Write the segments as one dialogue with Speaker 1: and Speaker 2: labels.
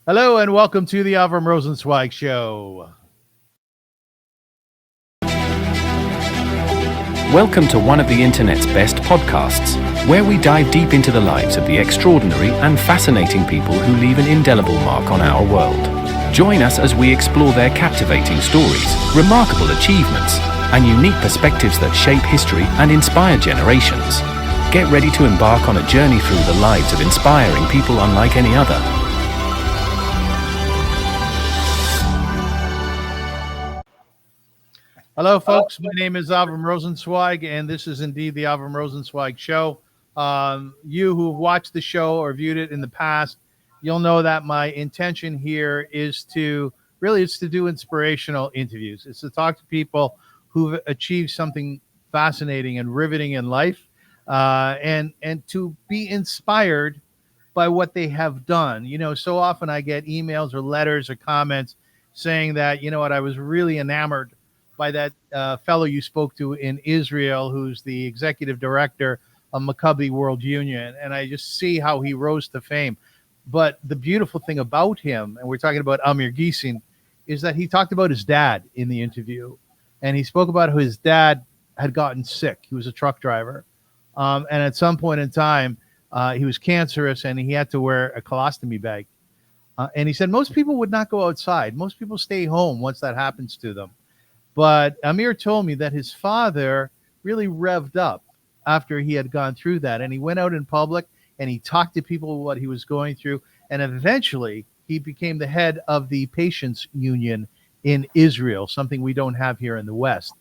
Speaker 1: Hello and welcome to the Avrum Rosensweig Show.
Speaker 2: Welcome to one of the internet's best podcasts, where we dive deep into the lives of the extraordinary and fascinating people who leave an indelible mark on our world. Join us as we explore their captivating stories, remarkable achievements, and unique perspectives that shape history and inspire generations. Get ready to embark on a journey through the lives of inspiring people unlike any other.
Speaker 1: Hello, folks. My name is Avrum Rosensweig, and this is indeed the Avrum Rosensweig Show. You who have watched the show or viewed it in the past, you'll know that my intention here is to do inspirational interviews. It's to talk to people who've achieved something fascinating and riveting in life, and to be inspired by what they have done. You know, so often I get emails or letters or comments saying that, you know what, I was really enamored by that fellow you spoke to in Israel, who's the executive director of Maccabi World Union. And I just see how he rose to fame. But the beautiful thing about him, and we're talking about Amir Gisin, is that he talked about his dad in the interview. And he spoke about how his dad had gotten sick. He was a truck driver. And at some point in time, he was cancerous and he had to wear a colostomy bag. And he said most people would not go outside. Most people stay home once that happens to them. But Amir told me that his father really revved up after he had gone through that. And he went out in public and he talked to people what he was going through. And eventually he became the head of the patients union in Israel, something we don't have here in the West.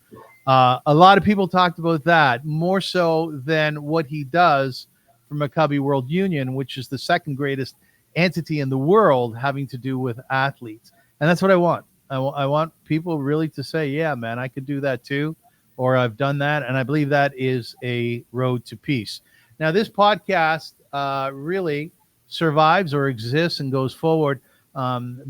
Speaker 1: A lot of people talked about that more so than what he does for Maccabi World Union, which is the second greatest entity in the world having to do with athletes. And that's what I want. I want people really to say, yeah, man, I could do that too, or I've done that. And I believe that is a road to peace. Now, this podcast really survives or exists and goes forward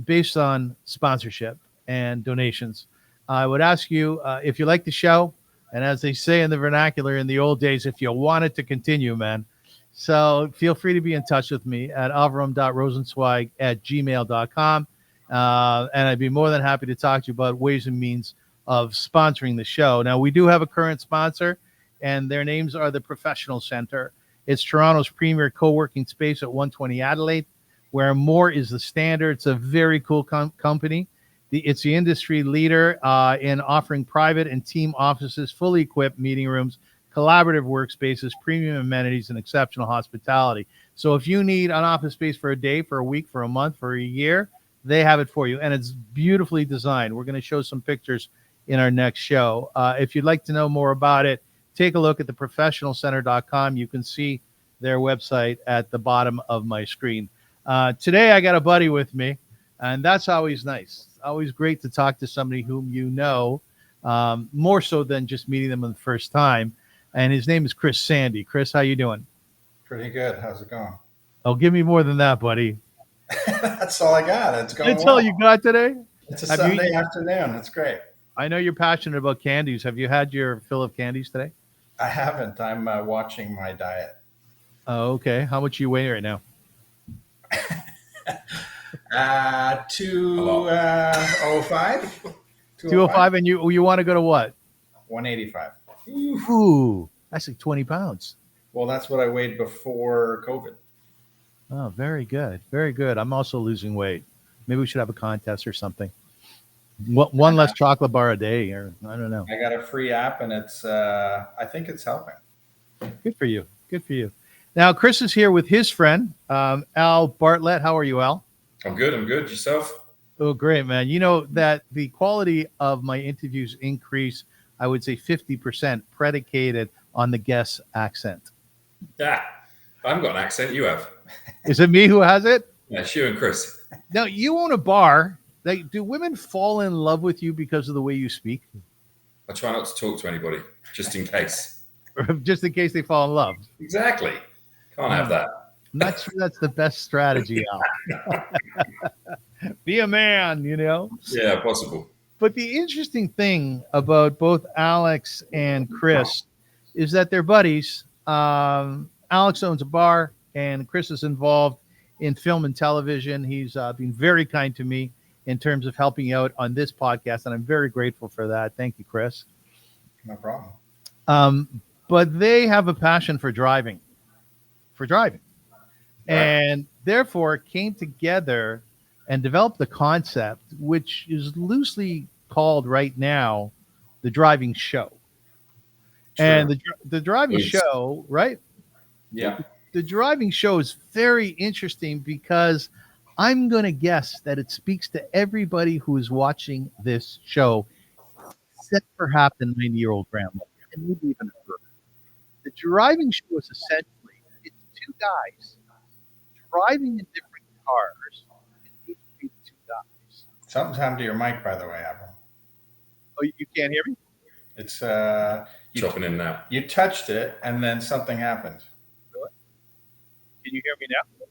Speaker 1: based on sponsorship and donations. I would ask you if you like the show, and as they say in the vernacular in the old days, if you want it to continue, man. So feel free to be in touch with me at avrum.rosensweig@gmail.com. And I'd be more than happy to talk to you about ways and means of sponsoring the show. Now, we do have a current sponsor, and their names are the Professional Center. It's Toronto's premier co-working space at 120 Adelaide, where more is the standard. It's a very cool company. It's the industry leader in offering private and team offices, fully equipped meeting rooms, collaborative workspaces, premium amenities, and exceptional hospitality. So if you need an office space for a day, for a week, for a month, for a year, they have it for you, and it's beautifully designed. We're going to show some pictures in our next show. If you'd like to know more about it, take a look at theprofessionalcenter.com. You can see their website at the bottom of my screen. Today, I got a buddy with me, and that's always nice. It's always great to talk to somebody whom you know, more so than just meeting them for the first time. And his name is Chris Sandy. Chris, how you doing?
Speaker 3: Pretty good. How's it going?
Speaker 1: Oh, give me more than that, buddy.
Speaker 3: That's all I got. It's going
Speaker 1: That's all you got today?
Speaker 3: It's a Sunday afternoon. That's great.
Speaker 1: I know you're passionate about candies. Have you had your fill of candies today?
Speaker 3: I haven't. I'm watching my diet.
Speaker 1: Oh, okay. How much you weigh right now?
Speaker 3: 205.
Speaker 1: 205, and you want to go to what?
Speaker 3: 185.
Speaker 1: Ooh, that's like 20 pounds.
Speaker 3: Well, that's what I weighed before COVID.
Speaker 1: Oh, very good. Very good. I'm also losing weight. Maybe we should have a contest or something. One less chocolate bar a day, or I don't know.
Speaker 3: I got a free app, and it's I think it's helping.
Speaker 1: Good for you. Good for you. Now, Chris is here with his friend, Al Bartlett. How are you, Al?
Speaker 4: I'm good. Yourself?
Speaker 1: Oh, great, man. You know that the quality of my interviews increase, I would say 50% predicated on the guest's accent.
Speaker 4: Yeah. I haven't got an accent. You have.
Speaker 1: Is it me who has it?
Speaker 4: Yeah, it's you and Chris.
Speaker 1: Now, you own a bar. Like, do women fall in love with you because of the way you speak?
Speaker 4: I try not to talk to anybody, just in case.
Speaker 1: Just in case they fall in love.
Speaker 4: Exactly. Can't have that.
Speaker 1: I'm not sure that's the best strategy, Al. Be a man, you know?
Speaker 4: Yeah, possible.
Speaker 1: But the interesting thing about both Alex and Chris is that they're buddies. Alex owns a bar, and Chris is involved in film and television. He's been very kind to me in terms of helping out on this podcast, and I'm very grateful for that. Thank you, Chris.
Speaker 3: No problem.
Speaker 1: But they have a passion for driving,
Speaker 4: Right.
Speaker 1: and therefore came together and developed the concept, which is loosely called right now the driving show.
Speaker 4: True.
Speaker 1: And the driving
Speaker 4: Please.
Speaker 1: show, right?
Speaker 3: Yeah.
Speaker 1: The driving show is very interesting because I'm going to guess that it speaks to everybody who is watching this show, except perhaps the 90-year-old grandmother, and maybe even her. The driving show is essentially it's two guys driving in different cars, and each be two guys.
Speaker 3: Something's happened to your mic, by the way, Avrum.
Speaker 1: Oh, you can't hear me?
Speaker 3: It's
Speaker 4: Chopping in now.
Speaker 3: you touched it and then something happened.
Speaker 1: Can you hear me now?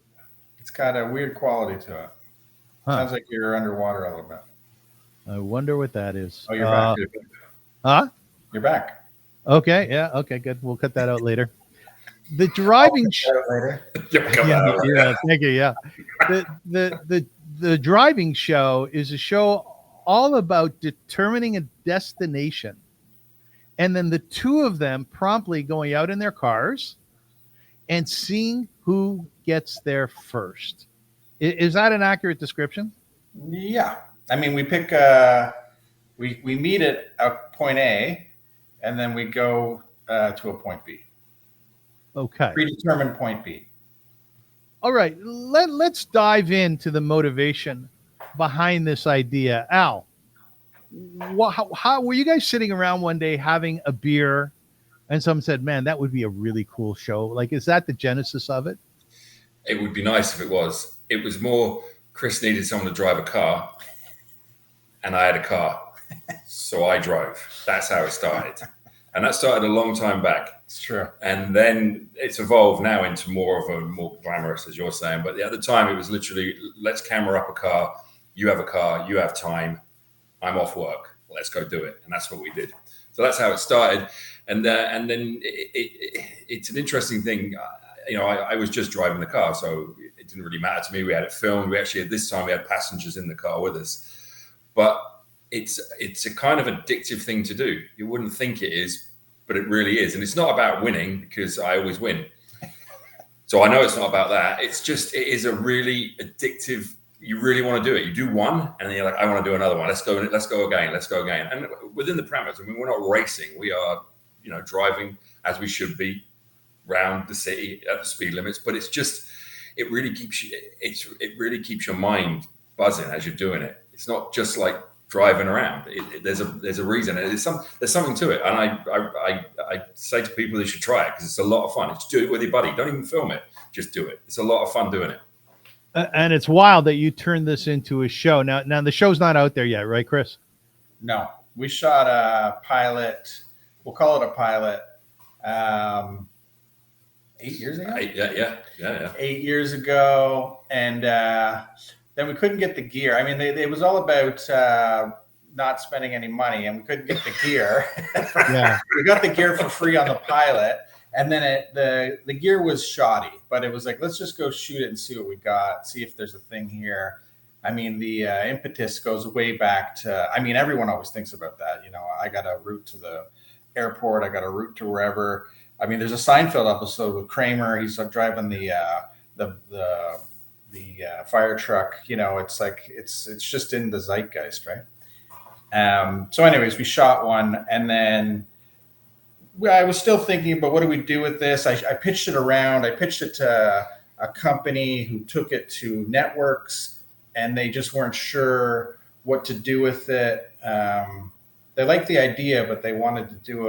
Speaker 3: It's got a weird quality to it.
Speaker 1: Huh.
Speaker 3: Sounds like you're underwater a little bit.
Speaker 1: I wonder what that is.
Speaker 3: Oh, you're back.
Speaker 1: Huh?
Speaker 3: You're back.
Speaker 1: Okay. Yeah. Okay. Good. We'll cut that out later. The driving show.
Speaker 3: Later.
Speaker 1: Yeah. Thank you. Yeah. The driving show is a show all about determining a destination, and then the two of them promptly going out in their cars and seeing who gets there first. Is that an accurate description?
Speaker 3: Yeah. I mean, we pick we meet at a point A, and then we go to a point B.
Speaker 1: Okay.
Speaker 3: Predetermined point B.
Speaker 1: All right. Let's dive into the motivation behind this idea. Al, how were you guys sitting around one day having a beer and someone said, man, that would be a really cool show? Like, is that the genesis of it?
Speaker 4: It would be nice if it was. It was more Chris needed someone to drive a car, and I had a car. So I drove. That's how it started. And that started a long time back.
Speaker 3: It's true.
Speaker 4: And then it's evolved now into more of a more glamorous, as you're saying. But at the time, it was literally, let's camera up a car. You have a car. You have time. I'm off work. Let's go do it. And that's what we did. So that's how it started. And then it's an interesting thing. I was just driving the car, so it didn't really matter to me. We had it filmed. We actually, at this time, we had passengers in the car with us. But it's a kind of addictive thing to do. You wouldn't think it is, but it really is. And it's not about winning, because I always win. So I know it's not about that. It's just, it is a really addictive. You really want to do it. You do one, and then you're like, I want to do another one. Let's go again. And within the parameters, I mean, we're not racing. We are, driving as we should be around the city at the speed limits. But it's just, it really keeps your mind buzzing as you're doing it. It's not just like driving around. There's a reason. There's something to it. And I say to people they should try it, because it's a lot of fun. Just do it with your buddy. Don't even film it. Just do it. It's a lot of fun doing it.
Speaker 1: And it's wild that you turned this into a show. Now the show's not out there yet, right, Chris?
Speaker 3: No, we shot a pilot. We'll call it a pilot. 8 years ago.
Speaker 4: Yeah.
Speaker 3: 8 years ago, and then we couldn't get the gear. I mean, it was all about not spending any money, and we couldn't get the gear.
Speaker 1: Yeah,
Speaker 3: we got the gear for free on the pilot, and then the gear was shoddy. But it was like, let's just go shoot it and see what we got. See if there's a thing here. I mean, the impetus goes way back to. I mean, everyone always thinks about that. I got a route to the airport. I got a route to wherever. I mean, there's a Seinfeld episode with Kramer. He's driving the fire truck. It's like it's just in the zeitgeist, right? So, anyways, we shot one, and then I was still thinking about what do we do with this. I pitched it around. I pitched it to a company who took it to networks, and they just weren't sure what to do with it. They liked the idea, but they wanted to do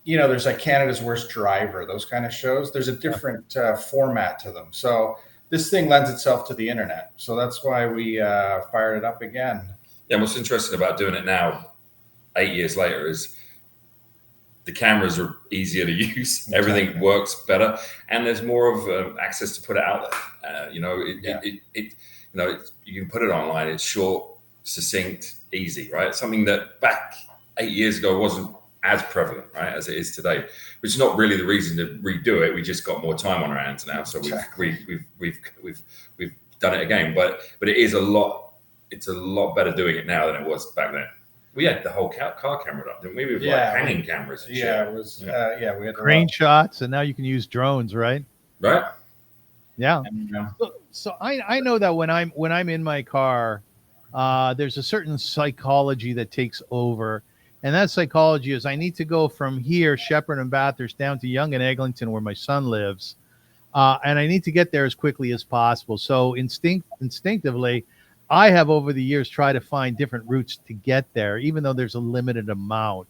Speaker 3: there's like Canada's Worst Driver, those kind of shows. There's a different format to them. So this thing lends itself to the internet. So that's why we fired it up again.
Speaker 4: Yeah, what's interesting about doing it now, 8 years later, is the cameras are easier to use. Exactly. Everything works better, and there's more of access to put it out there. You can put it online. It's short, succinct, easy, right? Something that back 8 years ago wasn't as prevalent, right, as it is today. Which is not really the reason to redo it. We just got more time on our hands now, so we've done it again. But it is a lot. It's a lot better doing it now than it was back then. We had the whole car camera up, didn't we? With like hanging cameras. And shit.
Speaker 3: It was. We had
Speaker 1: crane shots, and now you can use drones, right?
Speaker 4: Right.
Speaker 1: Yeah. So I know that when I'm in my car, there's a certain psychology that takes over, and that psychology is I need to go from here, Shepherd and Bathurst, down to Yonge and Eglinton, where my son lives, and I need to get there as quickly as possible. So instinctively, I have over the years tried to find different routes to get there, even though there's a limited amount.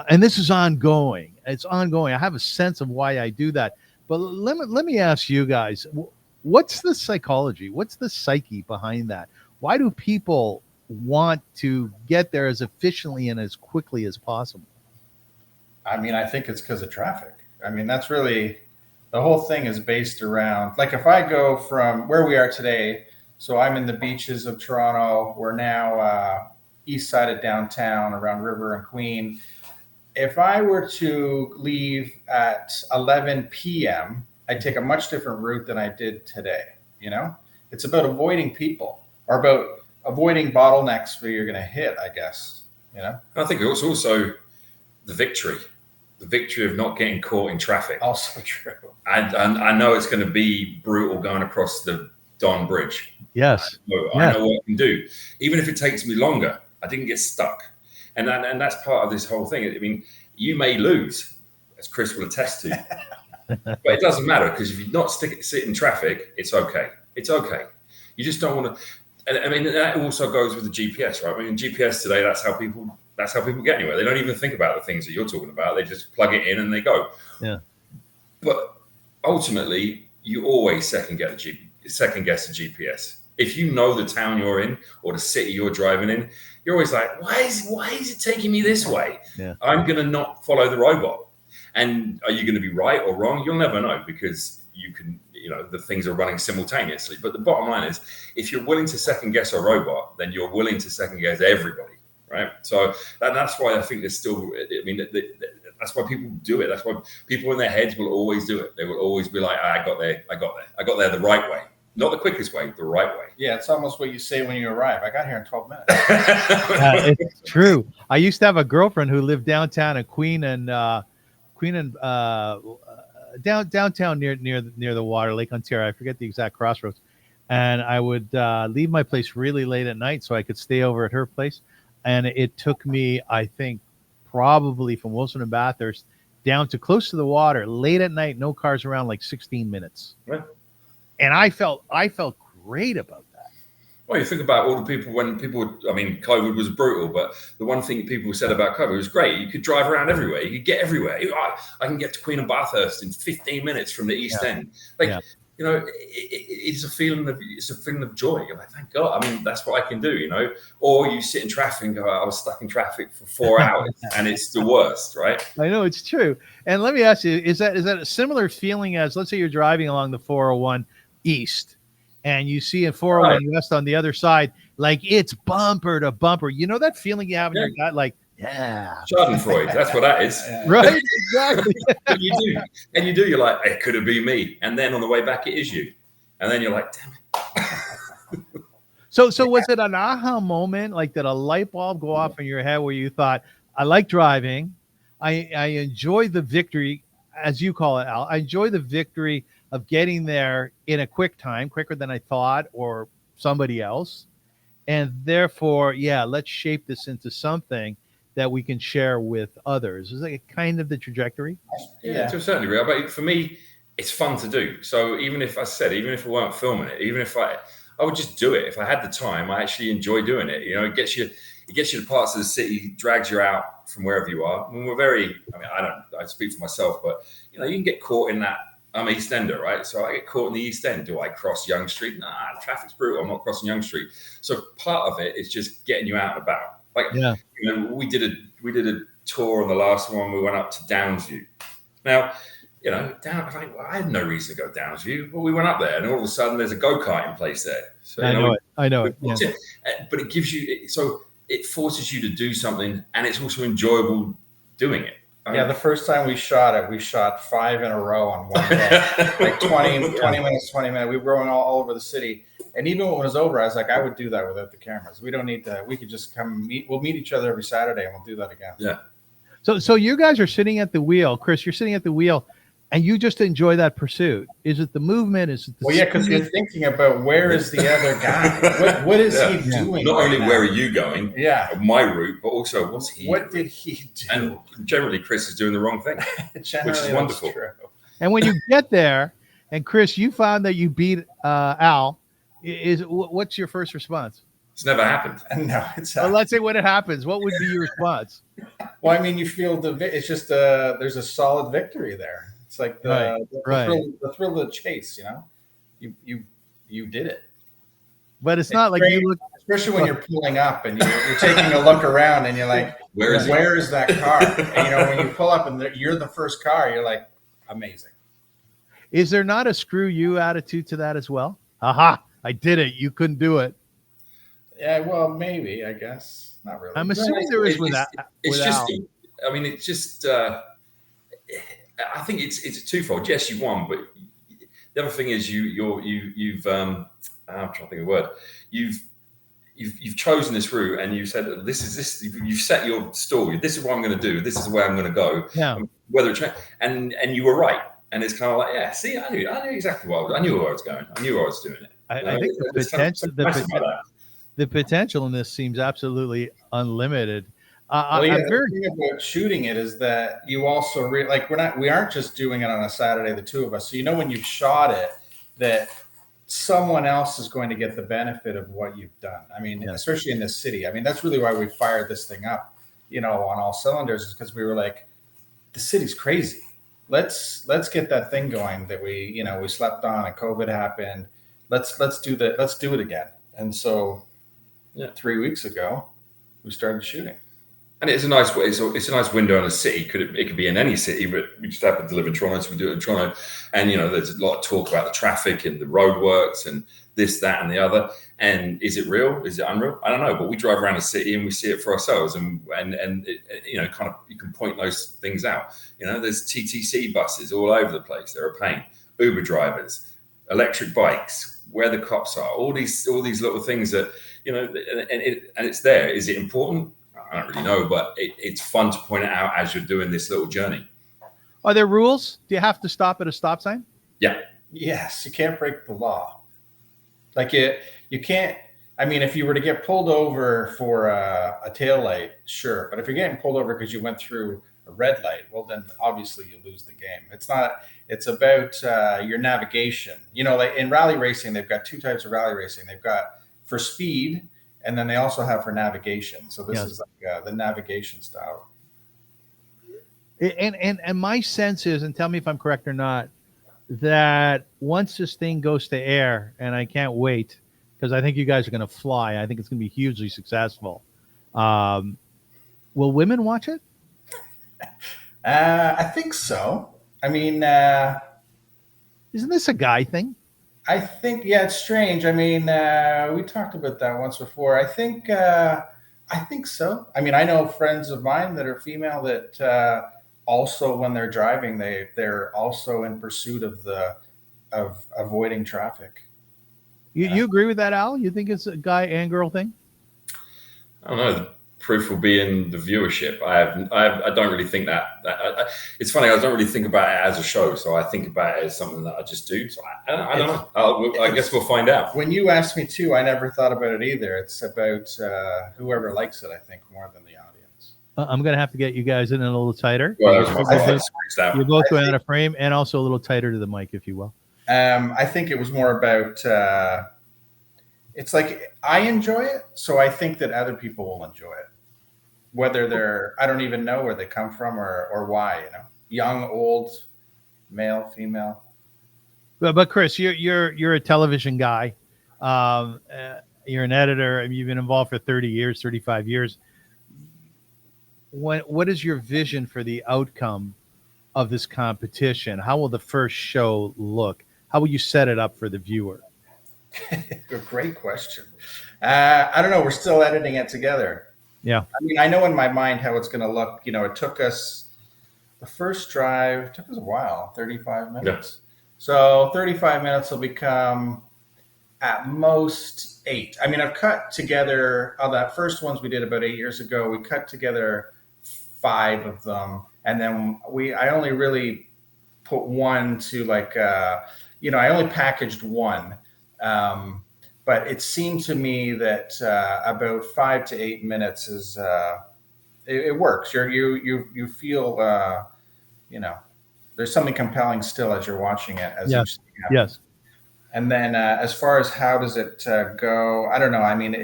Speaker 1: And this is ongoing. It's ongoing. I have a sense of why I do that. But let me ask you guys, what's the psychology? What's the psyche behind that? Why do people want to get there as efficiently and as quickly as possible?
Speaker 3: I mean, I think it's because of traffic. I mean, that's really the whole thing is based around, like, if I go from where we are today, so I'm in the beaches of Toronto. We're now east side of downtown around River and Queen. If I were to leave at 11 p.m., I'd take a much different route than I did today. You know, it's about avoiding people or about avoiding bottlenecks where you're going to hit, I guess. You know,
Speaker 4: I think it's also the victory of not getting caught in traffic.
Speaker 3: Also true.
Speaker 4: I know it's going to be brutal going across the Don Bridge.
Speaker 1: Yes.
Speaker 4: I know what I can do. Even if it takes me longer, I didn't get stuck. And that's part of this whole thing. I mean, you may lose, as Chris will attest to, but it doesn't matter because if you not sit in traffic, it's okay. It's okay. You just don't want to. And I mean, that also goes with the GPS, right? I mean, GPS today, that's how people get anywhere. They don't even think about the things that you're talking about. They just plug it in and they go.
Speaker 1: Yeah.
Speaker 4: But ultimately, you always second guess the GPS. If you know the town you're in or the city you're driving in, you're always like, why is it taking me this way?
Speaker 1: Yeah.
Speaker 4: I'm going to not follow the robot. And are you going to be right or wrong? You'll never know because the things are running simultaneously. But the bottom line is, if you're willing to second guess a robot, then you're willing to second guess everybody, right? So that's why I think there's still, that's why people do it. That's why people in their heads will always do it. They will always be like, I got there the right way. Not the quickest way, the right way.
Speaker 3: Yeah, it's almost what you say when you arrive. I got here in 12 minutes.
Speaker 1: It's true. I used to have a girlfriend who lived downtown at Queen and downtown near the water, Lake Ontario. I forget the exact crossroads. And I would leave my place really late at night so I could stay over at her place. And it took me, I think, probably from Wilson and Bathurst down to close to the water, late at night, no cars around, like 16 minutes.
Speaker 4: Right.
Speaker 1: And I felt great about that.
Speaker 4: Well, you think about all the people COVID was brutal, but the one thing people said about COVID was great. You could drive around everywhere. You could get everywhere. I can get to Queen and Bathurst in 15 minutes from the East End. It's a feeling of joy. You're like, thank God. I mean, that's what I can do, Or you sit in traffic and go, I was stuck in traffic for 4 hours and it's the worst, right?
Speaker 1: I know, it's true. And let me ask you, is that a similar feeling as, let's say you're driving along the 401 East and you see a 401 West on the other side, like it's bumper to bumper. You know that feeling you have in your gut, like, yeah.
Speaker 4: Schadenfreude, that's what that is.
Speaker 1: Right, exactly.
Speaker 4: you do. You're like, it could have been me. And then on the way back, it is you. And then you're like, damn it.
Speaker 1: So was it an aha moment? Like, did a light bulb go off in your head where you thought, I like driving. I enjoy the victory, as you call it, Al. I enjoy the victory of getting there in a quick time, quicker than I thought or somebody else. And therefore, let's shape this into something that we can share with others. Is that kind of the trajectory?
Speaker 4: Yeah, to a certain degree. But for me, it's fun to do. So even if we weren't filming it, even if I would just do it. If I had the time, I actually enjoy doing it. It gets you to parts of the city, drags you out from wherever you are. I mean, I speak for myself, but you can get caught in that. I'm East Ender, right? So I get caught in the East End. Do I cross Yonge Street? Nah, traffic's brutal. I'm not crossing Yonge Street. So part of it is just getting you out and about. We did a tour on the last one. We went up to Downsview. Now, I had no reason to go Downsview, but we went up there, and all of a sudden, there's a go-karting place there. So
Speaker 1: I know it. Yeah.
Speaker 4: But it gives you, so it forces you to do something, and it's also enjoyable doing it.
Speaker 3: Yeah, the first time we shot it, we shot 5 in a row on one day, like 20 minutes. We were going all over the city. And even when it was over, I was like, I would do that without the cameras. We don't need to. We could just come meet. We'll meet each other every Saturday, and we'll do that again.
Speaker 4: Yeah.
Speaker 1: So you guys are sitting at the wheel, Chris. You're sitting at the wheel, and you just enjoy that pursuit. Is it the movement? Is it the
Speaker 3: well, yeah, because you're thinking about where is the other guy? What is he doing?
Speaker 4: Not only
Speaker 3: now?
Speaker 4: where are you going?
Speaker 3: Yeah,
Speaker 4: my route, but also what's he?
Speaker 3: What did he do?
Speaker 4: And generally, Chris is doing the wrong thing, which is wonderful.
Speaker 3: True.
Speaker 1: And when you get there, and Chris, you found that you beat Al. What's your first response?
Speaker 4: It's never happened.
Speaker 3: No, it's.
Speaker 1: Well, let's say when it happens, what would be your response?
Speaker 3: Well, I mean, you feel it's just there's a solid victory there. It's like the thrill of the chase. You did it.
Speaker 1: But it's not like you look,
Speaker 3: especially when you're pulling up and you're taking a look around and you're like, where is that car? And when you pull up and you're the first car, you're like, amazing.
Speaker 1: Is there not a screw you attitude to that as well? Aha, I did it. You couldn't do it.
Speaker 3: Yeah, well, maybe, I guess. Not really.
Speaker 1: I'm assuming there is with that.
Speaker 4: It's just, I mean, it's just, I think it's twofold. Yes, you won, but the other thing is you've I'm trying to think of a word. You've chosen this route and you said, this, you've set your story. This is what I'm going to do. This is the way I'm going to go.
Speaker 1: Yeah.
Speaker 4: Whether and you were right. And it's kind of like, yeah, see, I knew exactly I knew where I was going. I knew where I was doing it.
Speaker 1: I think the potential in this seems absolutely unlimited.
Speaker 3: The thing about shooting it is that you also we aren't just doing it on a Saturday, the two of us. So when you've shot it, that someone else is going to get the benefit of what you've done. I mean, especially in this city. I mean, that's really why we fired this thing up, on all cylinders, is because we were like, the city's crazy. Let's get that thing going that we slept on and COVID happened. Let's do that. Let's do it again. And so 3 weeks ago, we started shooting.
Speaker 4: And it's a nice way. It's a nice window on a city. It could be in any city, but we just happen to live in Toronto, so we do it in Toronto. And there's a lot of talk about the traffic and the roadworks and this, that, and the other. And is it real? Is it unreal? I don't know. But we drive around a city and we see it for ourselves. And it, kind of you can point those things out. There's TTC buses all over the place. They're a pain. Uber drivers, electric bikes, where the cops are. All these little things that and it's there. Is it important? I don't really know, but it's fun to point it out as you're doing this little journey.
Speaker 1: Are there rules? Do you have to stop at a stop sign?
Speaker 4: Yeah.
Speaker 3: Yes, you can't break the law. Like you can't. I mean, if you were to get pulled over for a tail light, sure. But if you're getting pulled over because you went through a red light, well, then obviously you lose the game. It's not. It's about your navigation. Like in rally racing, they've got two types of rally racing. They've got for speed, and then they also have for navigation. So this is like the navigation style.
Speaker 1: And my sense is, and tell me if I'm correct or not, that once this thing goes to air, and I can't wait because I think you guys are going to fly. I think it's going to be hugely successful. Will women watch it?
Speaker 3: I think so. I mean,
Speaker 1: isn't this a guy thing?
Speaker 3: I think, it's strange. I mean, we talked about that once before. I think so. I mean, I know friends of mine that are female that also, when they're driving, they're also in pursuit of avoiding traffic.
Speaker 1: You agree with that, Al? You think it's a guy and girl thing?
Speaker 4: I don't know. The proof will be in the viewership. I don't really think that it's funny. I don't really think about it as a show, so I think about it as something that I just do. So I don't know. I guess we'll find out.
Speaker 3: When you asked me to, I never thought about it either. It's about whoever likes it, I think, more than the audience.
Speaker 1: I'm going to have to get you guys in a little tighter.
Speaker 4: Well,
Speaker 1: you're both going out of frame and also a little tighter to the mic, if you will.
Speaker 3: I think it was more about it's like I enjoy it, so I think that other people will enjoy it. Whether I don't even know where they come from or why, young, old, male, female.
Speaker 1: But Chris, you're a television guy. You're an editor. I mean, you've been involved for 30 years, 35 years. What is your vision for the outcome of this competition? How will the first show look? How will you set it up for the viewer?
Speaker 3: Great question. I don't know. We're still editing it together.
Speaker 1: Yeah.
Speaker 3: I mean, I know in my mind how it's going to look. You know, it took us the first drive took us a while, 35 minutes. Yeah. So 35 minutes will become at most 8. I mean, I've cut together that first ones we did about 8 years ago. We cut together 5 of them, and then I only really put one to like, I only packaged one. But it seemed to me that about 5 to 8 minutes is it works. You feel there's something compelling still as you're watching it.
Speaker 1: Yes.
Speaker 3: And then as far as how does it go, I don't know. I mean,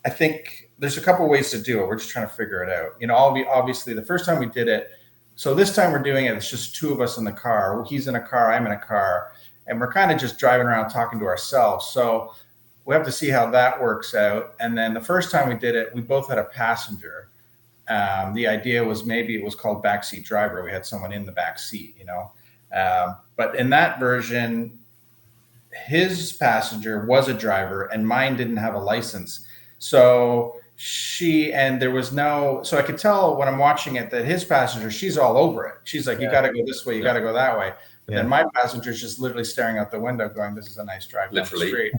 Speaker 3: I think there's a couple ways to do it. We're just trying to figure it out. Obviously the first time we did it. So this time we're doing it. It's just 2 of us in the car. He's in a car. I'm in a car. And we're kind of just driving around talking to ourselves. So we have to see how that works out. And then the first time we did it, we both had a passenger. The idea was maybe it was called backseat driver. We had someone in the back seat, but in that version, his passenger was a driver and mine didn't have a license. So so I could tell when I'm watching it that his passenger, she's all over it. She's like, you got to go this way. You got to go that way. But then my passenger's just literally staring out the window going, this is a nice drive down the street.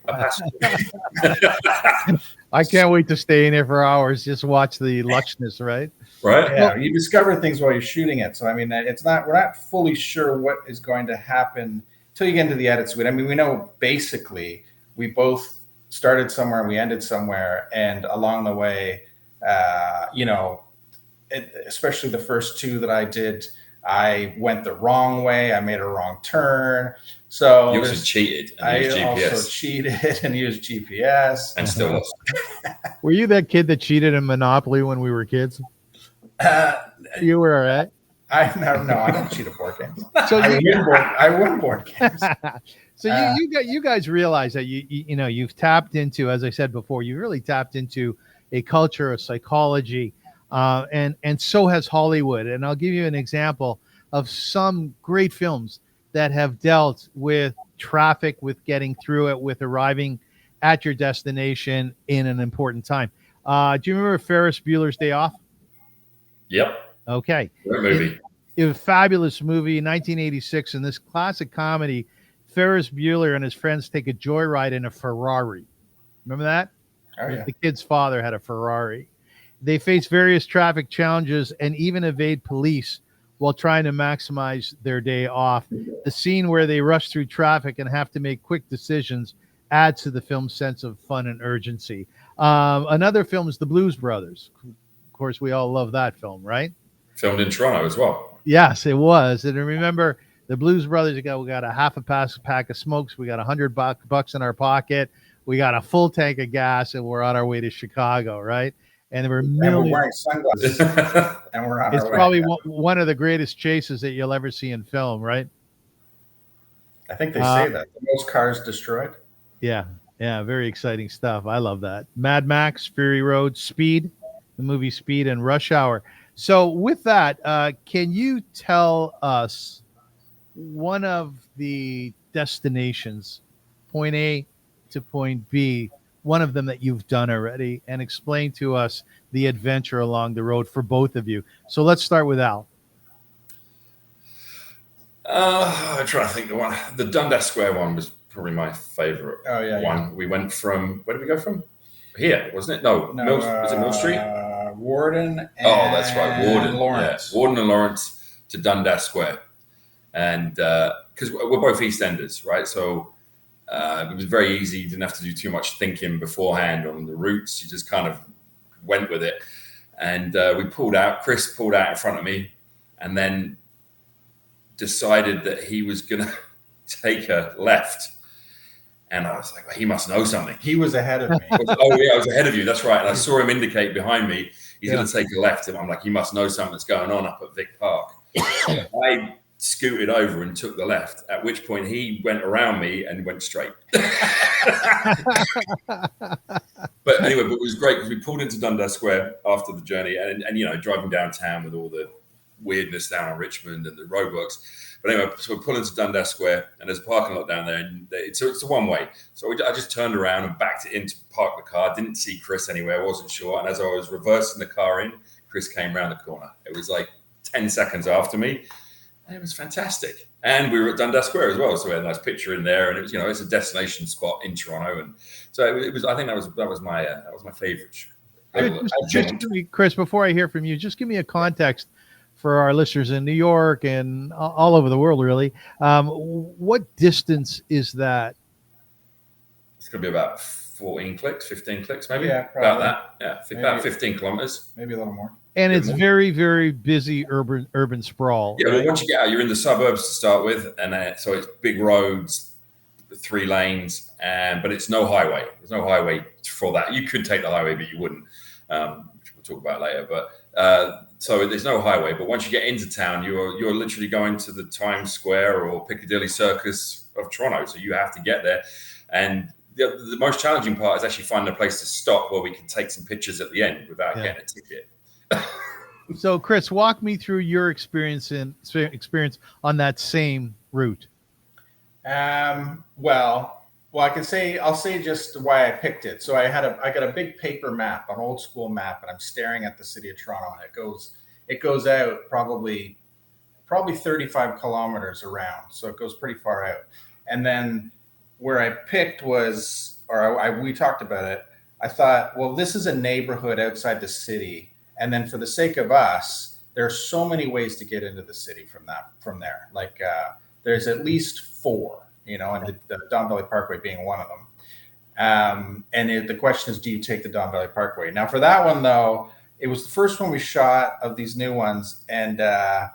Speaker 1: I can't wait to stay in there for hours. Just watch the luxness, right?
Speaker 4: Right.
Speaker 3: Yeah. Well, you discover things while you're shooting it. So, I mean, we're not fully sure what is going to happen until you get into the edit suite. I mean, we know basically we both started somewhere and we ended somewhere. And along the way, especially the first 2 that I did, I went the wrong way. I made a wrong turn. So
Speaker 4: you also cheated.
Speaker 3: I also cheated and used GPS.
Speaker 4: And still lost.
Speaker 1: Were you that kid that cheated in Monopoly when we were kids? You were, right?
Speaker 3: No, I don't cheat at board games.
Speaker 1: So
Speaker 3: I win board games.
Speaker 1: So you guys realize that you've tapped into, as I said before, you really tapped into a culture of psychology. And so has Hollywood. And I'll give you an example of some great films that have dealt with traffic, with getting through it, with arriving at your destination in an important time. Do you remember Ferris Bueller's Day Off?
Speaker 4: Yep.
Speaker 1: Okay.
Speaker 4: Great movie.
Speaker 1: It was a fabulous movie, 1986. In this classic comedy, Ferris Bueller and his friends take a joyride in a Ferrari. Remember that?
Speaker 3: Oh, yeah.
Speaker 1: The kid's father had a Ferrari. They face various traffic challenges and even evade police while trying to maximize their day off. The scene where they rush through traffic and have to make quick decisions adds to the film's sense of fun and urgency. Another film is The Blues Brothers. Of course, we all love that film, right?
Speaker 4: Filmed in Toronto as well.
Speaker 1: Yes, it was. And remember, The Blues Brothers, we got a half a pack of smokes. We got $100 in our pocket. We got a full tank of gas, and we're on our way to Chicago, right? And we're
Speaker 3: wearing sunglasses, and we're on
Speaker 1: it's
Speaker 3: our way.
Speaker 1: probably one of the greatest chases that you'll ever see in film, right?
Speaker 3: I think they say that. The most cars destroyed.
Speaker 1: Yeah, very exciting stuff. I love that. Mad Max, Fury Road, Speed, the movie Speed, and Rush Hour. So with that, can you tell us one of the destinations, point A to point B, one of them that you've done already, and explain to us the adventure along the road for both of you. So let's start with Al.
Speaker 4: I'm trying to think the Dundas Square one was probably my favorite one. Yeah. We went from, where did we go from? Here, wasn't it? No, was it Mill Street?
Speaker 3: Warden and
Speaker 4: that's right, Warden.
Speaker 3: Lawrence.
Speaker 4: Yeah. Warden and Lawrence to Dundas Square. And because we're both East Enders, right? So it was very easy. You didn't have to do too much thinking beforehand on the routes. You just kind of went with it. And we pulled out. Chris pulled out in front of me and then decided that he was going to take a left. And I was like, well, he must know something.
Speaker 3: He was ahead of me.
Speaker 4: I was ahead of you. That's right. And I saw him indicate behind me. He's going to take a left. And I'm like, he must know something that's going on up at Vic Park. I scooted over and took the left, at which point he went around me and went straight. But anyway, it was great because we pulled into Dundas Square after the journey and driving downtown with all the weirdness down on Richmond and the roadworks. But anyway, so we pull into Dundas Square, and there's a parking lot down there, and it's a one way. So I just turned around and backed it in to park the car. Didn't see Chris anywhere, wasn't sure. And as I was reversing the car in, Chris came around the corner. It was like 10 seconds after me. And it was fantastic. And we were at Dundas Square as well. So we had a nice picture in there. And it was, it's a destination spot in Toronto. And so it was, I think that was my favorite.
Speaker 1: Just give me, Chris, before I hear from you, just give me a context for our listeners in New York and all over the world, really. What distance is that?
Speaker 4: It's going to be about 15 clicks, maybe.
Speaker 3: Yeah, probably.
Speaker 4: About that. Yeah, about 15 kilometers.
Speaker 3: Maybe a little more.
Speaker 1: And it's very, very busy urban sprawl.
Speaker 4: Yeah, well, once you get out, you're in the suburbs to start with, and so it's big roads, 3 lanes, but it's no highway. There's no highway for that. You could take the highway, but you wouldn't, which we'll talk about later. But so there's no highway. But once you get into town, you're literally going to the Times Square or Piccadilly Circus of Toronto. So you have to get there, and the most challenging part is actually finding a place to stop where we can take some pictures at the end without getting a ticket.
Speaker 1: So, Chris, walk me through your experience on that same route.
Speaker 3: Well, I'll say just why I picked it. So I got a big paper map, an old school map, and I'm staring at the city of Toronto, and it goes out probably 35 kilometers around. So it goes pretty far out. And then where I picked we talked about it. I thought, well, this is a neighborhood outside the city. And then for the sake of us, there are so many ways to get into the city from there. Like there's at least 4, and the Don Valley Parkway being one of them. The question is, do you take the Don Valley Parkway? Now for that one, though, it was the first one we shot of these new ones. And I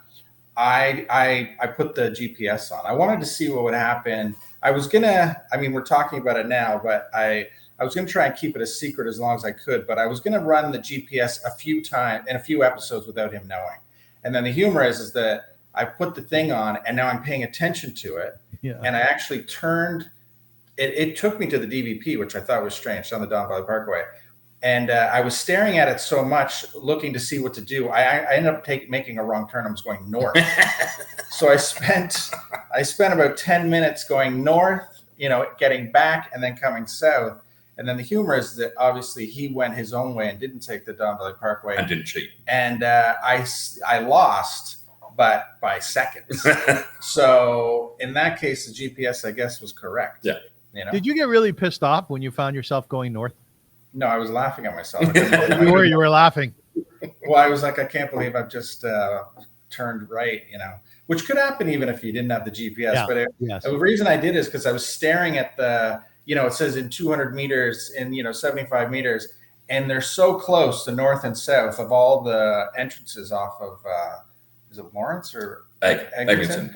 Speaker 3: put the GPS on. I wanted to see what would happen. We're talking about it now, but I was going to try and keep it a secret as long as I could, but I was going to run the GPS a few times in a few episodes without him knowing. And then the humor is that I put the thing on and now I'm paying attention to it. Yeah. And I actually turned, it took me to the DVP, which I thought was strange, on the Don Valley Parkway. And I was staring at it so much, looking to see what to do. I ended up making a wrong turn. I was going north. So I spent about 10 minutes going north, getting back and then coming south. And then the humor is that obviously he went his own way and didn't take the Don Valley Parkway.
Speaker 4: And didn't cheat.
Speaker 3: And I lost, but by seconds. So in that case, the GPS, I guess, was correct.
Speaker 4: Yeah.
Speaker 1: Did you get really pissed off when you found yourself going north?
Speaker 3: No, I was laughing at myself.
Speaker 1: You were laughing.
Speaker 3: Well, I was like, I can't believe I've just turned right, which could happen even if you didn't have the GPS.
Speaker 1: Yeah.
Speaker 3: But the reason I did is because I was staring at the, it says in 200 meters, in 75 meters, and they're so close, the north and south of all the entrances off of, is it Lawrence or Eglinton?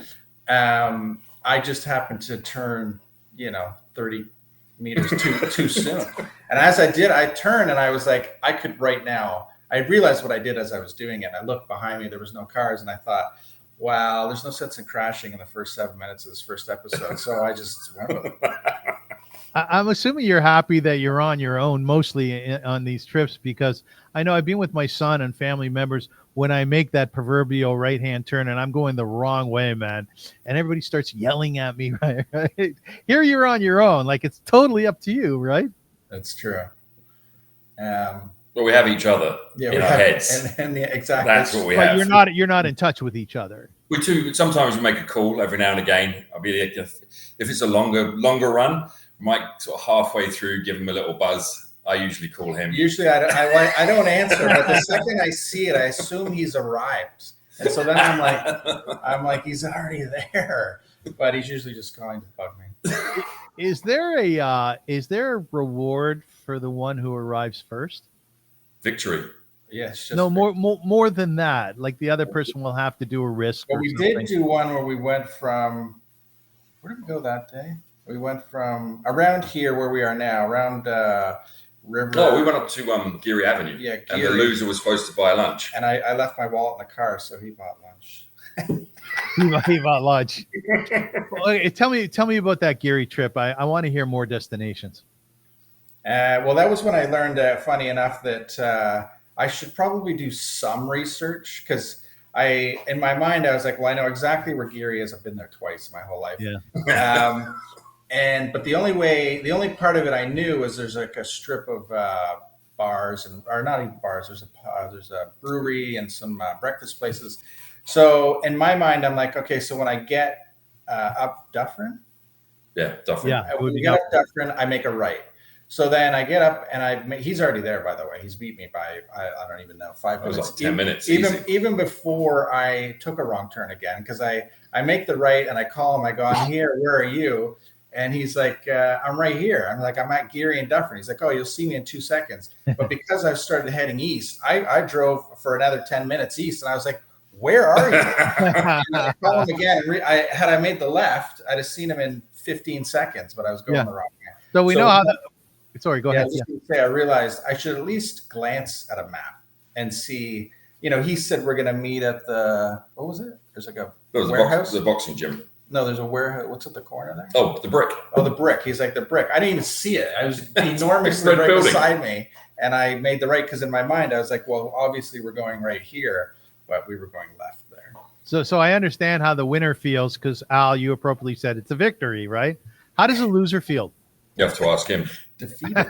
Speaker 3: I just happened to turn, 30 meters too soon. And as I did, I turned and I was like, I could right now. I realized what I did as I was doing it. I looked behind me, there was no cars, and I thought, wow, there's no sense in crashing in the first 7 minutes of this first episode. So I just went with it.
Speaker 1: I'm assuming you're happy that you're on your own mostly on these trips, because I know I've been with my son and family members when I make that proverbial right-hand turn and I'm going the wrong way, man. And everybody starts yelling at me, right? Here you're on your own. Like, it's totally up to you, right?
Speaker 3: That's true.
Speaker 4: Well, we have each other in our heads.
Speaker 3: And exactly.
Speaker 4: That's what we have.
Speaker 1: You're not in touch with each other.
Speaker 4: Sometimes we make a call every now and again. If it's a longer run, might sort of halfway through give him a little buzz. I usually call him.
Speaker 3: Usually I don't answer, but the second I see it, I assume he's arrived. And so then I'm like, he's already there. But he's usually just calling to bug me.
Speaker 1: Is there a reward for the one who arrives first?
Speaker 4: Victory.
Speaker 3: Yes.
Speaker 1: No, more than that. Like the other person will have to do a risk.
Speaker 3: Well, we did do one where we went from, where did we go that day? We went from around here where we are now, around River.
Speaker 4: No, we went up to Geary Avenue.
Speaker 3: Yeah, Geary.
Speaker 4: And the loser was supposed to buy lunch.
Speaker 3: And I left my wallet in the car, so he bought lunch.
Speaker 1: he bought lunch. Well, tell me about that Geary trip. I want to hear more destinations.
Speaker 3: Well, that was when I learned, funny enough, that I should probably do some research, because in my mind, I was like, well, I know exactly where Geary is. I've been there twice my whole life.
Speaker 1: Yeah.
Speaker 3: But the only part of it I knew was there's like a strip of bars or not even bars. There's a brewery and some breakfast places. So in my mind, I'm like, okay, so when I get up Dufferin,
Speaker 4: definitely.
Speaker 1: Yeah.
Speaker 3: when we get up Dufferin, I make a right. So then I get up and he's already there, by the way. He's beat me by, I don't even know, 5 minutes.
Speaker 4: It was like 10 minutes.
Speaker 3: Even before I took a wrong turn again, because I make the right and I call him, I go, I'm here, where are you? And he's like, I'm right here. I'm like, I'm at Geary and Dufferin. He's like, oh, you'll see me in 2 seconds. But because I started heading east, I drove for another 10 minutes east. And I was like, where are you? And I call him again. Had I made the left, I'd have seen him in 15 seconds, but I was going the wrong way.
Speaker 1: So we know how sorry, go ahead.
Speaker 3: I realized I should at least glance at a map and see, he said we're going to meet at what was it? There's like a warehouse.
Speaker 4: The boxing gym.
Speaker 3: No, there's a warehouse. What's at the corner there?
Speaker 4: Oh, the brick.
Speaker 3: Oh, the brick. He's like, the brick. I didn't even see it. I was enormously right beside me. And I made the right because in my mind, I was like, well, obviously we're going right here, but we were going left there.
Speaker 1: So I understand how the winner feels because, Al, you appropriately said it's a victory, right? How does a loser feel?
Speaker 4: You have to ask him.
Speaker 3: Defeated.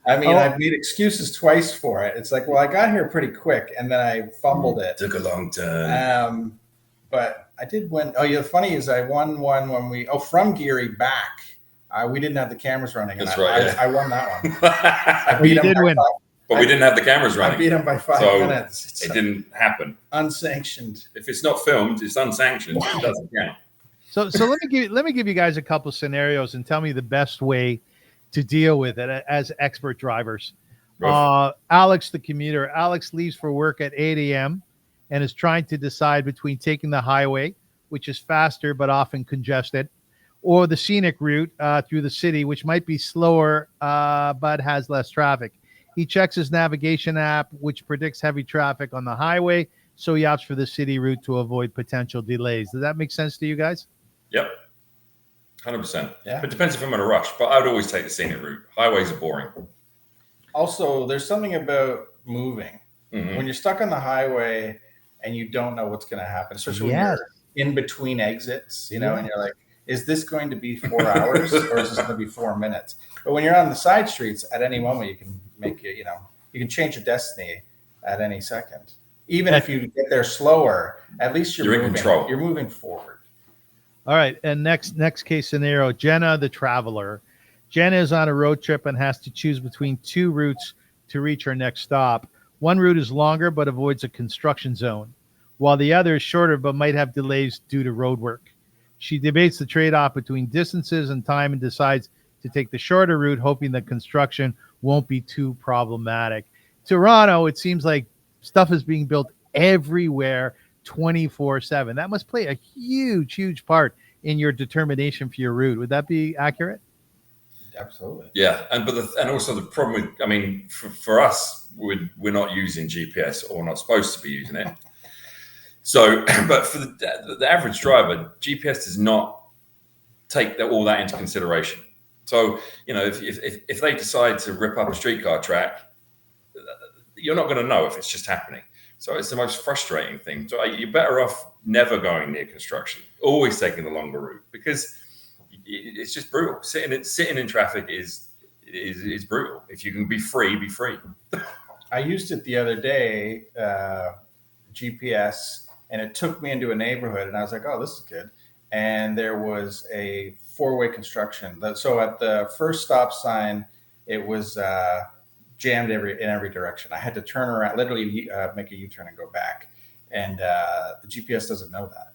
Speaker 3: I mean, I've made excuses twice for it. It's like, well, I got here pretty quick, and then I fumbled it.
Speaker 4: Took a long time.
Speaker 3: But I did win. Oh, yeah. The funny is, I won one when from Geary back. We didn't have the cameras running.
Speaker 4: That's
Speaker 3: and
Speaker 4: right.
Speaker 3: I won that one. I beat him.
Speaker 1: Did win.
Speaker 4: But we didn't have the cameras running.
Speaker 3: I beat him by 5 minutes.
Speaker 4: It didn't happen.
Speaker 3: Unsanctioned.
Speaker 4: If it's not filmed, it's unsanctioned. It doesn't count.
Speaker 1: So let me give you guys a couple scenarios and tell me the best way to deal with it as expert drivers. Alex, the commuter. Alex leaves for work at 8 a.m. and is trying to decide between taking the highway, which is faster but often congested, or the scenic route through the city, which might be slower but has less traffic. He checks his navigation app, which predicts heavy traffic on the highway, so he opts for the city route to avoid potential delays. Does that make sense to you guys?
Speaker 4: Yep. 100%.
Speaker 3: Yeah.
Speaker 4: It depends if I'm in a rush, but I would always take the scenic route. Highways are boring.
Speaker 3: Also, there's something about moving.
Speaker 4: Mm-hmm.
Speaker 3: When you're stuck on the highway and you don't know what's going to happen, especially when you're in between exits, and you're like, is this going to be 4 hours or is this going to be 4 minutes? But when you're on the side streets, at any moment, you can make it, you can change your destiny at any second. Even if you get there slower, at least you're moving, in control. You're moving forward.
Speaker 1: All right. And next case scenario, Jenna, the traveler. Jenna is on a road trip and has to choose between 2 routes to reach her next stop. One route is longer but avoids a construction zone, while the other is shorter but might have delays due to road work. She debates the trade-off between distances and time and decides to take the shorter route, hoping that construction won't be too problematic. Toronto, it seems like stuff is being built everywhere 24/7. That must play a huge part in your determination for your route. Would that be accurate?
Speaker 3: Absolutely.
Speaker 4: Yeah, and also the problem with, for us, we're not using GPS or not supposed to be using it. So, but for the average driver, GPS does not take all that into consideration. So, if they decide to rip up a streetcar track, you're not going to know if it's just happening. So it's the most frustrating thing. So you're better off never going near construction, always taking the longer route, because it's just brutal. Sitting in traffic is brutal. If you can be free, be free.
Speaker 3: I used it the other day, GPS, and it took me into a neighborhood, and I was like, oh, this is good. And there was a 4-way construction. So at the first stop sign, it was jammed in every direction. I had to turn around, literally make a U-turn and go back. And the GPS doesn't know that,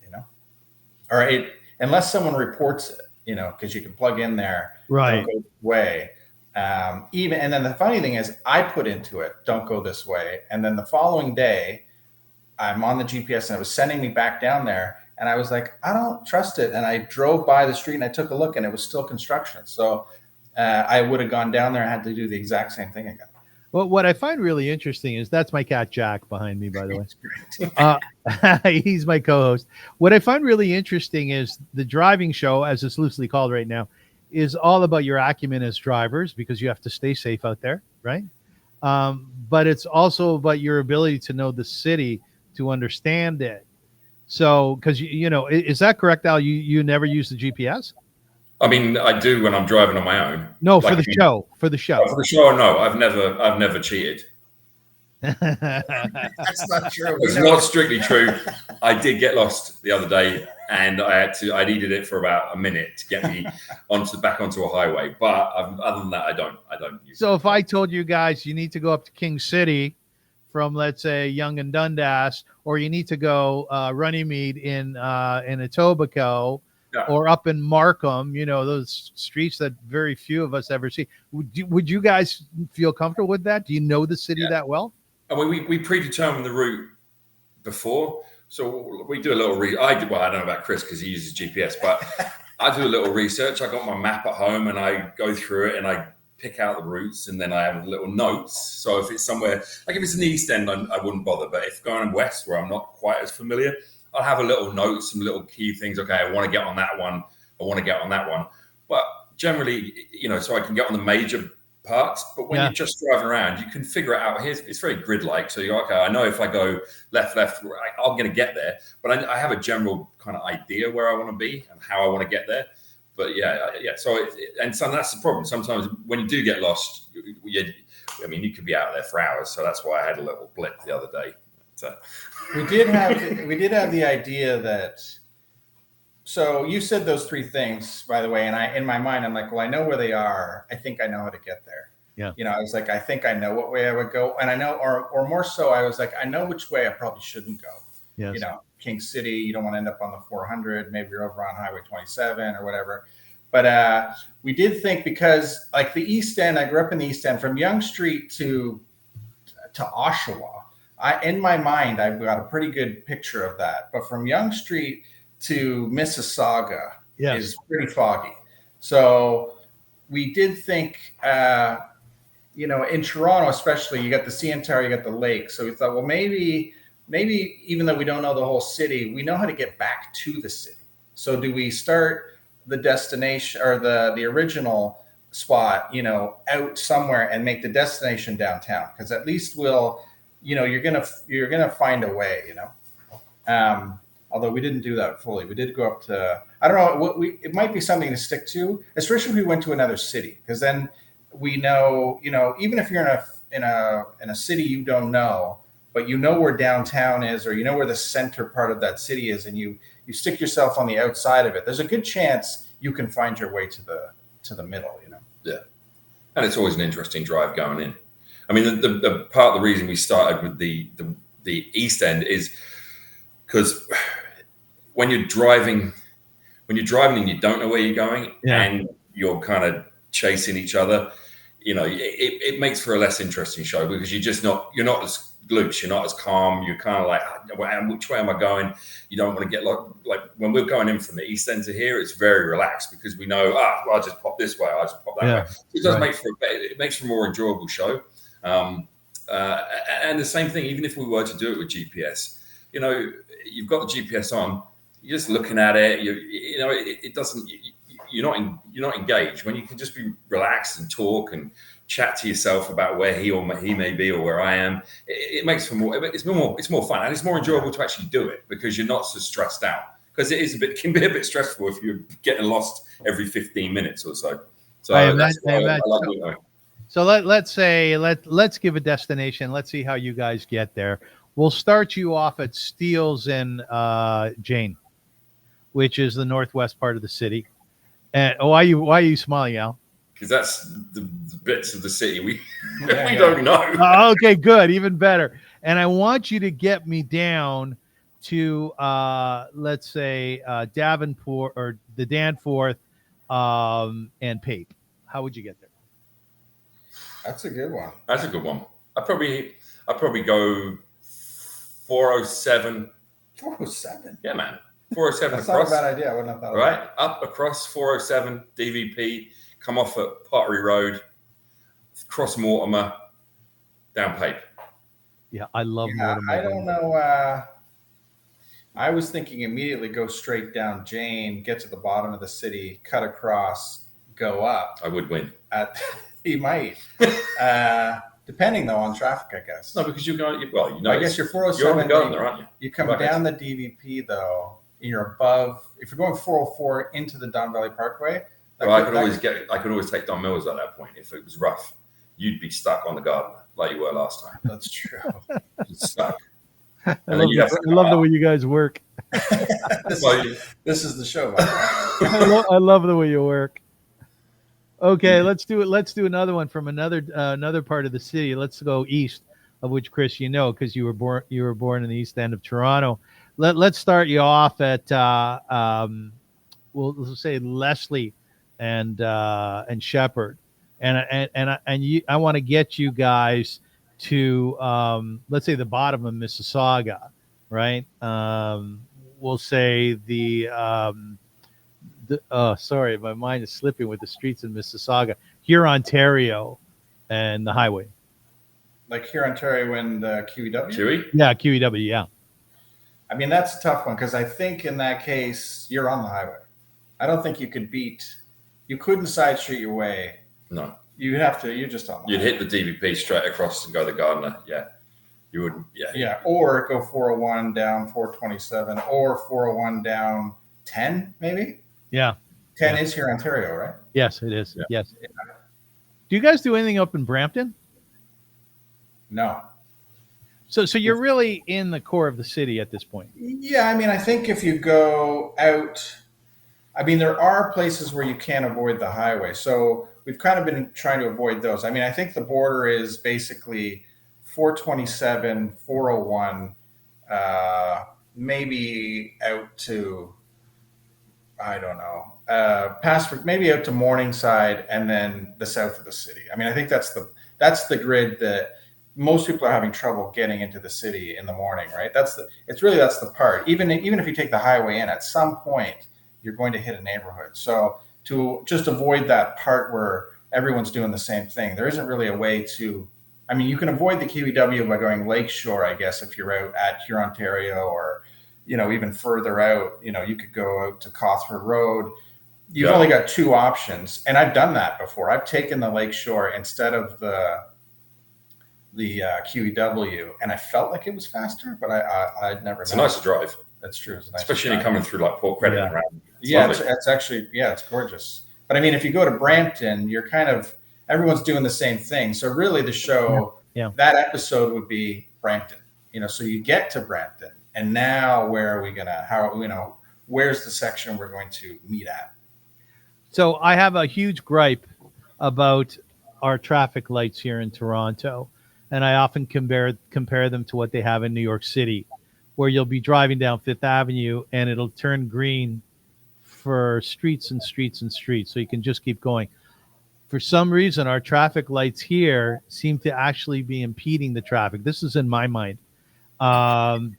Speaker 3: or unless someone reports it, because you can plug in there,
Speaker 1: right?
Speaker 3: Don't go this way. And then the funny thing is, I put into it, don't go this way. And then the following day, I'm on the GPS and it was sending me back down there. And I was like, I don't trust it. And I drove by the street and I took a look and it was still construction. So I would have gone down there and had to do the exact same thing again.
Speaker 1: Well, what I find really interesting is that's my cat Jack behind me, by the way. He's my co-host. What I find really interesting is the driving show, as it's loosely called right now, is all about your acumen as drivers, because you have to stay safe out there, right? But it's also about your ability to know the city, to understand it. So, because you know, is that correct, Al? You never use the GPS?
Speaker 4: I mean, I do when I'm driving on my own.
Speaker 1: No,
Speaker 4: Like
Speaker 1: for the show. For the show.
Speaker 4: for the show, no, I've never cheated.
Speaker 3: That's not true.
Speaker 4: It's not strictly true. I did get lost the other day, and I needed it for about a minute to get me back onto a highway. But other than that, I don't use
Speaker 1: So
Speaker 4: it.
Speaker 1: if I told you guys you need to go up to King City from, let's say, Young and Dundas, or you need to go Runnymede in Etobicoke,
Speaker 4: Yeah.
Speaker 1: or up in Markham, you know, those streets that very few of us ever see. Would you guys feel comfortable with that? Do you know the city that well?
Speaker 4: I mean, we predetermine the route before, so we do a little I don't know about Chris because he uses GPS, but I do a little research. I got my map at home and I go through it and I pick out the routes, and then I have little notes. So if it's somewhere, like if it's in the East End, I wouldn't bother. But if going west where I'm not quite as familiar, I'll have a little note, some little key things. Okay, I want to get on that one. I want to get on that one. But generally, you know, so I can get on the major parts. But when you're just driving around, you can figure it out. It's very grid-like. So you're okay. I know if I go left, right, I'm going to get there. But I have a general kind of idea where I want to be and how I want to get there. But yeah. So that's the problem. Sometimes when you do get lost, I mean, you could be out there for hours. So that's why I had a little blip the other day. So
Speaker 3: we did have the idea that. So you said those three things, by the way, and in my mind, I'm like, well, I know where they are. I think I know how to get there.
Speaker 1: Yeah.
Speaker 3: You know, I was like, I think I know what way I would go, and I know, or more so, I was like, I know which way I probably shouldn't go.
Speaker 1: Yes.
Speaker 3: You know, King City, you don't want to end up on the 400. Maybe you're over on Highway 27 or whatever. But we did think, because like the East End, I grew up in the East End, from Yonge Street to Oshawa. In my mind, I've got a pretty good picture of that. But from Yonge Street to Mississauga is pretty foggy. So we did think, you know, in Toronto especially, you got the CN Tower, you got the lake. So we thought, well, maybe even though we don't know the whole city, we know how to get back to the city. So do we start the destination or the original spot, you know, out somewhere and make the destination downtown? Because at least we'll, you know, you're gonna find a way, you know. Although we didn't do that fully, we did go up to, I don't know, it might be something to stick to, especially if we went to another city, because then we know, you know, even if you're in a city you don't know, but you know where downtown is, or you know where the center part of that city is, and you stick yourself on the outside of it, there's a good chance you can find your way to the middle, you know.
Speaker 4: Yeah, and it's always an interesting drive going in. I mean, the part of the reason we started with the East End is because when you're driving and you don't know where you're going, and you're kind of chasing each other, you know, it makes for a less interesting show, because you're not as loose, you're not as calm, you're kind of like, which way am I going? You don't want to get like when we're going in from the East End to here, it's very relaxed, because we know, well, I'll just pop this way, I'll just pop that way. It does make for a more enjoyable show. And the same thing, even if we were to do it with GPS, you know, you've got the GPS on, you're just looking at it, you know, it doesn't, you're not engaged, when you can just be relaxed and talk and chat to yourself about where he may be, or where I am. It makes for it's more fun, and it's more enjoyable to actually do it, because you're not so stressed out, because can be a bit stressful if you're getting lost every 15 minutes or so. So I love it.
Speaker 1: So let's give a destination. Let's see how you guys get there. We'll start you off at Steele's in Jane, which is the northwest part of the city. And why are you smiling, Al?
Speaker 4: Because that's the bits of the city we don't know.
Speaker 1: Okay, good, even better. And I want you to get me down to let's say Davenport, or the Danforth, and Pape. How would you get there?
Speaker 3: That's a good one.
Speaker 4: That's a good one. I'd probably go 407.
Speaker 3: 407?
Speaker 4: Yeah, man. 407
Speaker 3: That's
Speaker 4: across.
Speaker 3: not a bad idea. I wouldn't have thought of
Speaker 4: right? Up across 407, DVP, come off at Pottery Road, cross Mortimer, down Pape.
Speaker 1: Yeah, I love Mortimer.
Speaker 3: I don't know. I was thinking immediately go straight down Jane, get to the bottom of the city, cut across, go up.
Speaker 4: I would win.
Speaker 3: He might. Depending though on traffic, I guess.
Speaker 4: No, because you're going. Well, you know,
Speaker 3: I guess you're 407.
Speaker 4: You're on the Gardner, aren't you?
Speaker 3: You come down the DVP though, and you're above. If you're going 404 into the Don Valley Parkway,
Speaker 4: Well, I could always take Don Mills at that point if it was rough. You'd be stuck on the Gardner like you were last time.
Speaker 3: That's true.
Speaker 4: Stuck.
Speaker 1: I love the way you guys work.
Speaker 3: This is the show.
Speaker 1: I love the way you work. Okay, let's do it. Let's do another one from another part of the city. Let's go east, of which, Chris, you know, because you were born in the east end of Toronto. Let's start you off at we'll say Leslie and Shepherd, and I want to get you guys to let's say the bottom of Mississauga, right? We'll say sorry, my mind is slipping with the streets in Mississauga. Here, Ontario, and the highway.
Speaker 3: Like here, Ontario, and QEW.
Speaker 4: QE?
Speaker 1: Yeah, QEW. Yeah.
Speaker 3: I mean, that's a tough one because I think in that case you're on the highway. I don't think you couldn't side street your way.
Speaker 4: No.
Speaker 3: You'd have to. You're just on.
Speaker 4: You'd hit the DVP straight across and go to Gardner. Yeah. You would. Yeah.
Speaker 3: Yeah. Or go 401 down 427, or 401 down 10, maybe.
Speaker 1: Yeah.
Speaker 3: 10 is here, Ontario, right?
Speaker 1: Yes, it is.
Speaker 4: Yeah.
Speaker 1: Yes. Yeah. Do you guys do anything up in Brampton?
Speaker 3: No.
Speaker 1: So you're really in the core of the city at this point.
Speaker 3: Yeah, I mean, I think if you go out, I mean, there are places where you can't avoid the highway. So we've kind of been trying to avoid those. I mean, I think the border is basically 427, 401, maybe out to, I don't know, maybe out to Morningside, and then the south of the city. I mean, I think that's the grid that most people are having trouble getting into the city in the morning, right? That's the part. Even if you take the highway in, at some point you're going to hit a neighborhood. So to just avoid that part where everyone's doing the same thing, there isn't really a way to. I mean, you can avoid the QEW by going Lakeshore, I guess, if you're out at here, Ontario, or even further out. You could go out to Cawthron Road. You've only got two options, and I've done that before. I've taken the Lakeshore instead of the QEW, and I felt like it was faster, but I'd never.
Speaker 4: It's a nicer drive.
Speaker 3: That's true. It's a nice
Speaker 4: especially when you're coming through like Port Credit.
Speaker 1: Yeah.
Speaker 4: Around.
Speaker 3: It's actually it's gorgeous. But I mean, if you go to Brampton, you're kind of everyone's doing the same thing. So really, the show that episode would be Brampton. So you get to Brampton, and now where are we gonna? Where's the section we're going to meet at?
Speaker 1: So I have a huge gripe about our traffic lights here in Toronto, and I often compare them to what they have in New York City, where you'll be driving down Fifth Avenue and it'll turn green for streets and streets and streets, so you can just keep going. For some reason, our traffic lights here seem to actually be impeding the traffic. This is in my mind,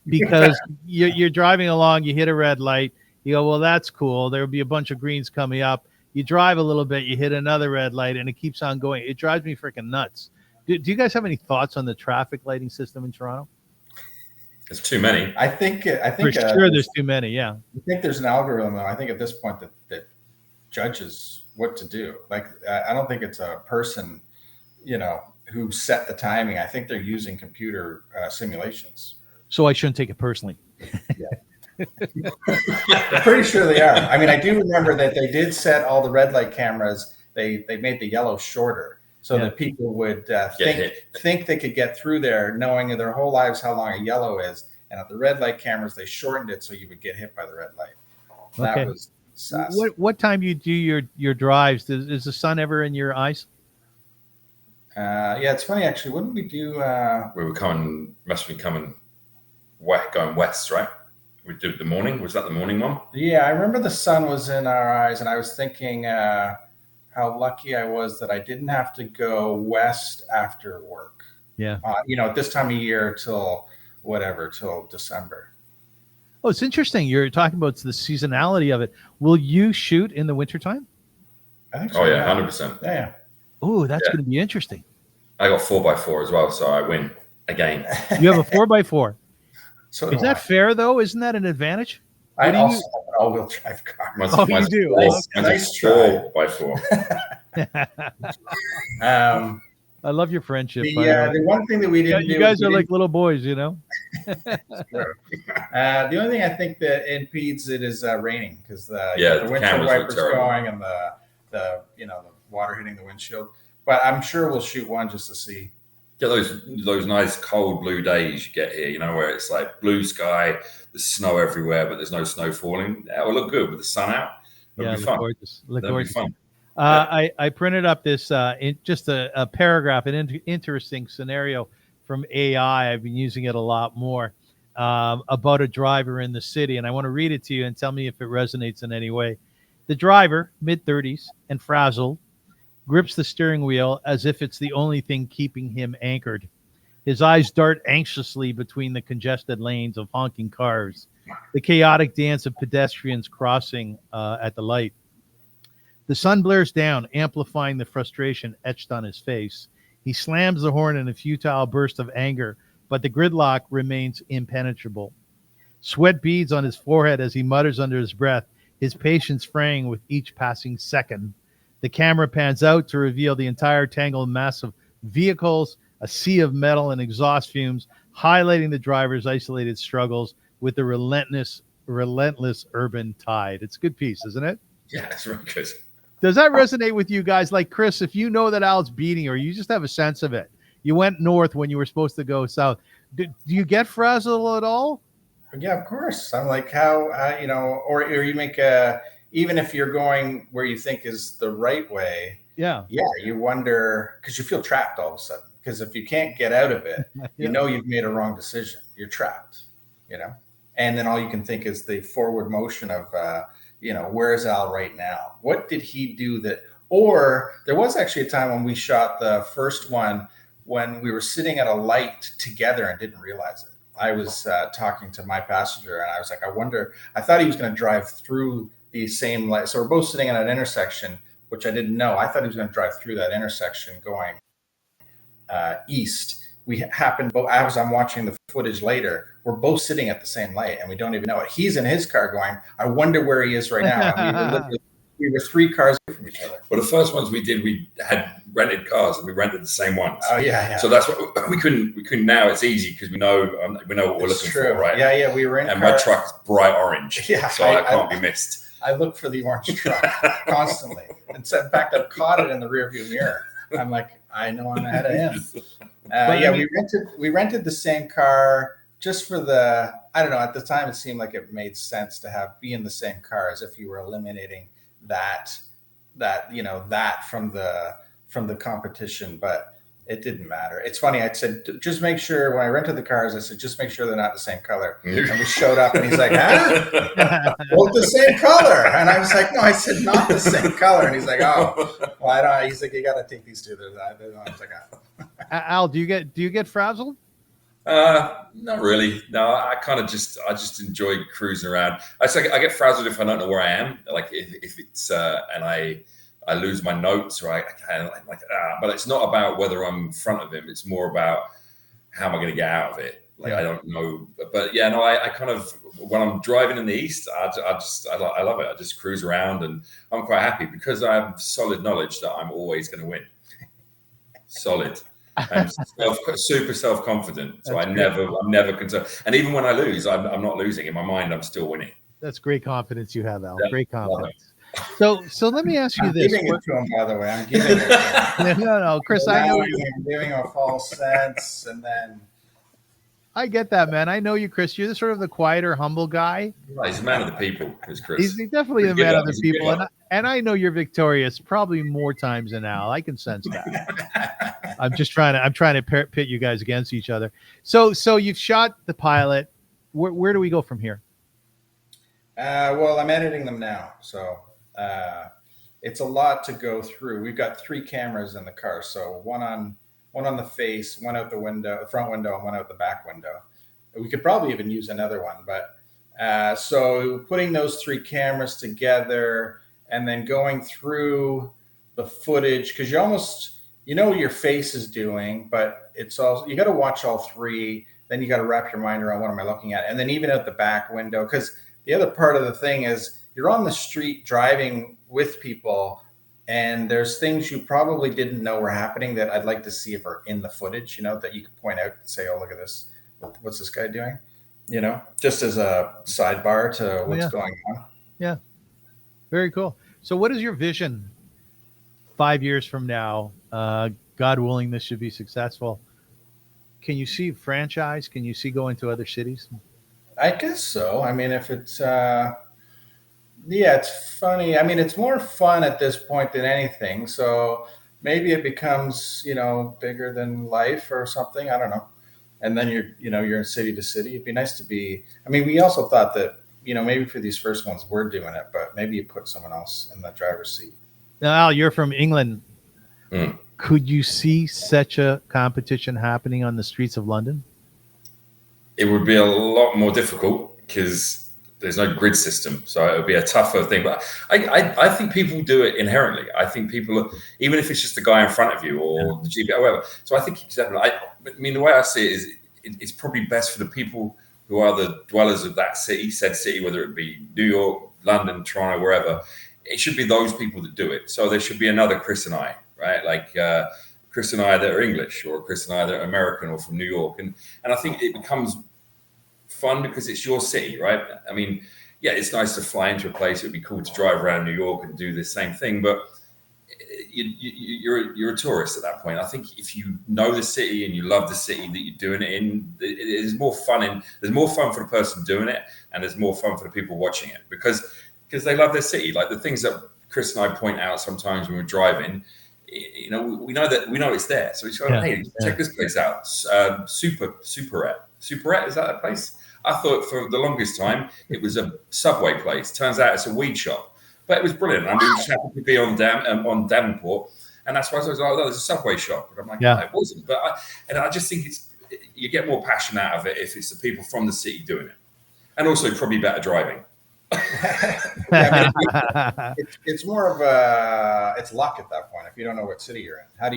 Speaker 1: because you're driving along, you hit a red light, you go, well, that's cool. There'll be a bunch of greens coming up. You drive a little bit, you hit another red light, and it keeps on going. It drives me freaking nuts. Do you guys have any thoughts on the traffic lighting system in Toronto?
Speaker 4: There's too many.
Speaker 3: I think
Speaker 1: for sure there's too many. Yeah.
Speaker 3: I think there's an algorithm, though. I think at this point that judges what to do. Like, I don't think it's a person, who set the timing. I think they're using computer simulations.
Speaker 1: So I shouldn't take it personally.
Speaker 3: Yeah. I'm pretty sure they are. I mean, I do remember that they did set all the red light cameras. They made the yellow shorter so that people would think they could get through there, knowing in their whole lives how long a yellow is. And at the red light cameras, they shortened it so you would get hit by the red light. That was sus.
Speaker 1: What time do you do your drives? Is the sun ever in your eyes?
Speaker 3: It's funny actually. Wouldn't we do?
Speaker 4: We were must have been coming going west, right? We did the morning. Was that the morning one?
Speaker 3: Yeah, I remember the sun was in our eyes, and I was thinking how lucky I was that I didn't have to go west after work.
Speaker 1: Yeah.
Speaker 3: At this time of year till December.
Speaker 1: Oh, it's interesting. You're talking about the seasonality of it. Will you shoot in the wintertime?
Speaker 3: I think so.
Speaker 4: 100%.
Speaker 3: Yeah.
Speaker 1: Oh, that's going to be interesting.
Speaker 4: I got 4x4 as well, so I win again.
Speaker 1: You have a 4x4.
Speaker 3: So
Speaker 1: is that fair though? Isn't that an advantage?
Speaker 3: I also have an all-wheel drive car.
Speaker 1: You do.
Speaker 3: Nice
Speaker 4: 4x4.
Speaker 1: I love your friendship.
Speaker 3: The
Speaker 1: by the way.
Speaker 3: the one thing that we
Speaker 1: Yeah,
Speaker 3: didn't
Speaker 1: you
Speaker 3: do,
Speaker 1: guys
Speaker 3: we
Speaker 1: are
Speaker 3: didn't-
Speaker 1: like little boys, you know.
Speaker 3: the only thing I think that impedes it is raining, because the
Speaker 4: the
Speaker 3: windshield
Speaker 4: cameras look
Speaker 3: wipers
Speaker 4: terrible.
Speaker 3: going and the water hitting the windshield. But I'm sure we'll shoot one just to see.
Speaker 4: Get those nice cold blue days you get here, you know, where it's like blue sky, there's snow everywhere, but there's no snow falling. That will look good with the sun out. It'll be fun.
Speaker 1: Gorgeous. Look
Speaker 4: That'll be
Speaker 1: gorgeous.
Speaker 4: fun.
Speaker 1: I printed up this just a paragraph, an interesting scenario from AI. I've been using it a lot more about a driver in the city, and I want to read it to you and tell me if it resonates in any way. The driver, mid-30s and frazzled, grips the steering wheel as if it's the only thing keeping him anchored. His eyes dart anxiously between the congested lanes of honking cars, the chaotic dance of pedestrians crossing at the light. The sun blares down, amplifying the frustration etched on his face. He slams the horn in a futile burst of anger, but the gridlock remains impenetrable. Sweat beads on his forehead as he mutters under his breath, his patience fraying with each passing second. The camera pans out to reveal the entire tangled mass of vehicles, a sea of metal and exhaust fumes, highlighting the driver's isolated struggles with the relentless urban tide. It's a good piece, isn't it?
Speaker 4: Yeah, it's really good.
Speaker 1: Does that resonate with you guys? Like, Chris, if you know that Al's beating, or you just have a sense of it, you went north when you were supposed to go south. Do you get frazzled at all?
Speaker 3: Yeah, of course. I'm like, how, or you make even if you're going where you think is the right way.
Speaker 1: Yeah,
Speaker 3: you wonder, because you feel trapped all of a sudden. Because if you can't get out of it, you know you've made a wrong decision. You're trapped, and then all you can think is the forward motion of, where's Al right now? What did he do that? Or there was actually a time when we shot the first one when we were sitting at a light together and didn't realize it. I was talking to my passenger, and I was like, I thought he was going to drive through the same light. So we're both sitting at an intersection, which I didn't know. I thought he was going to drive through that intersection going east. We happened, as I'm watching the footage later, we're both sitting at the same light, and we don't even know it. He's in his car going, I wonder where he is right now. And we were 3 cars away from each other.
Speaker 4: Well, the first ones we did, we had rented cars, and we rented the same ones.
Speaker 3: Oh yeah.
Speaker 4: So that's what we couldn't. Now it's easy because we know what we're looking for, right?
Speaker 3: Yeah. We were in.
Speaker 4: And my truck's bright orange.
Speaker 3: Yeah,
Speaker 4: so I can't be missed.
Speaker 3: I look for the orange truck constantly. And so, in fact, I've caught it in the rearview mirror. I'm like, I know I'm ahead of him. We rented the same car just for I don't know, at the time it seemed like it made sense to be in the same car, as if you were eliminating that from the competition, but it didn't matter. It's funny. I said, just make sure, when I rented the cars, I said, just make sure they're not the same color. And we showed up, and he's like, huh? Well, the same color. And I was like, no, I said not the same color. And he's like, oh, well, I don't. He's like, you got to take these two. I was like, oh.
Speaker 1: Al, do you get frazzled?
Speaker 4: Not really. No, I just enjoy cruising around. I get frazzled if I don't know where I am. Like if it's and I lose my notes, or but it's not about whether I'm in front of him. It's more about how am I going to get out of it. Like, I don't know, but yeah, no, I kind of, when I'm driving in the East, I love it. I just cruise around, and I'm quite happy because I have solid knowledge that I'm always going to win. Solid. I'm super self-confident, so I'm never concerned. And even when I lose, I'm not losing. In my mind, I'm still winning.
Speaker 1: That's great confidence you have, Al.
Speaker 4: Yeah,
Speaker 1: great confidence. So let me ask you this.
Speaker 3: I'm giving it to him, by the way. I'm giving it to him.
Speaker 1: No, Chris, I know
Speaker 3: I'm giving a false sense, and then
Speaker 1: I get that, man. I know you, Chris. You're sort of the quieter, humble guy.
Speaker 4: He's a man of the people, is Chris.
Speaker 1: He's definitely the man of the people, and I know you're victorious probably more times than Al. I can sense that. I'm trying to pit you guys against each other. So you've shot the pilot. Where do we go from here?
Speaker 3: Well, I'm editing them now, so it's a lot to go through. We've got 3 cameras in the car, so one on the face, one out the window, the front window, and one out the back window. We could probably even use another one, but so putting those 3 cameras together and then going through the footage, because you know what your face is doing, but it's also, you got to watch all 3. Then you got to wrap your mind around what am I looking at, and then even out the back window, because the other part of the thing is you're on the street driving with people, And there's things you probably didn't know were happening that I'd like to see if are in the footage, that you could point out and say, oh, look at this. What's this guy doing? Just as a sidebar to what's going on.
Speaker 1: Yeah. Very cool. So what is your vision 5 years from now? God willing, this should be successful. Can you see franchise? Can you see going to other cities?
Speaker 3: I guess so. I mean, if it's, it's funny. I mean, it's more fun at this point than anything. So maybe it becomes, bigger than life or something. I don't know. And then you're in city to city. It'd be nice to be. I mean, we also thought that, maybe for these first ones, we're doing it, but maybe you put someone else in the driver's seat.
Speaker 1: Now, Al, you're from England. Could you see such a competition happening on the streets of London?
Speaker 4: It would be a lot more difficult because there's no grid system, so it would be a tougher thing. But I think people do it inherently. I think people, even if it's just the guy in front of you or the GP, or whatever. So I think exactly. I mean, the way I see it is, it's probably best for the people who are the dwellers of that city, said city, whether it be New York, London, Toronto, wherever. It should be those people that do it. So there should be another Chris and I, right? Like Chris and I that are English, or Chris and I that are American or from New York, and I think it becomes fun because it's your city, right? I mean, yeah, it's nice to fly into a place. It would be cool to drive around New York and do the same thing, but you're a tourist at that point. I think if you know the city and you love the city that you're doing it in, it is more fun. There's more fun for the person doing it, and there's more fun for the people watching it because they love their city. Like the things that Chris and I point out sometimes when we're driving, we know it's there. So it's like, hey, check this place out. Superette. Superette, is that a place? I thought for the longest time it was a Subway place. Turns out it's a weed shop, but it was brilliant. And we just happened to be on Davenport, and that's why I was like, "Oh, there's a Subway shop." But I'm like, "No, it wasn't." But I just think you get more passion out of it if it's the people from the city doing it, and also probably better driving.
Speaker 3: It's more of it's luck at that point. If you don't know what city you're in, how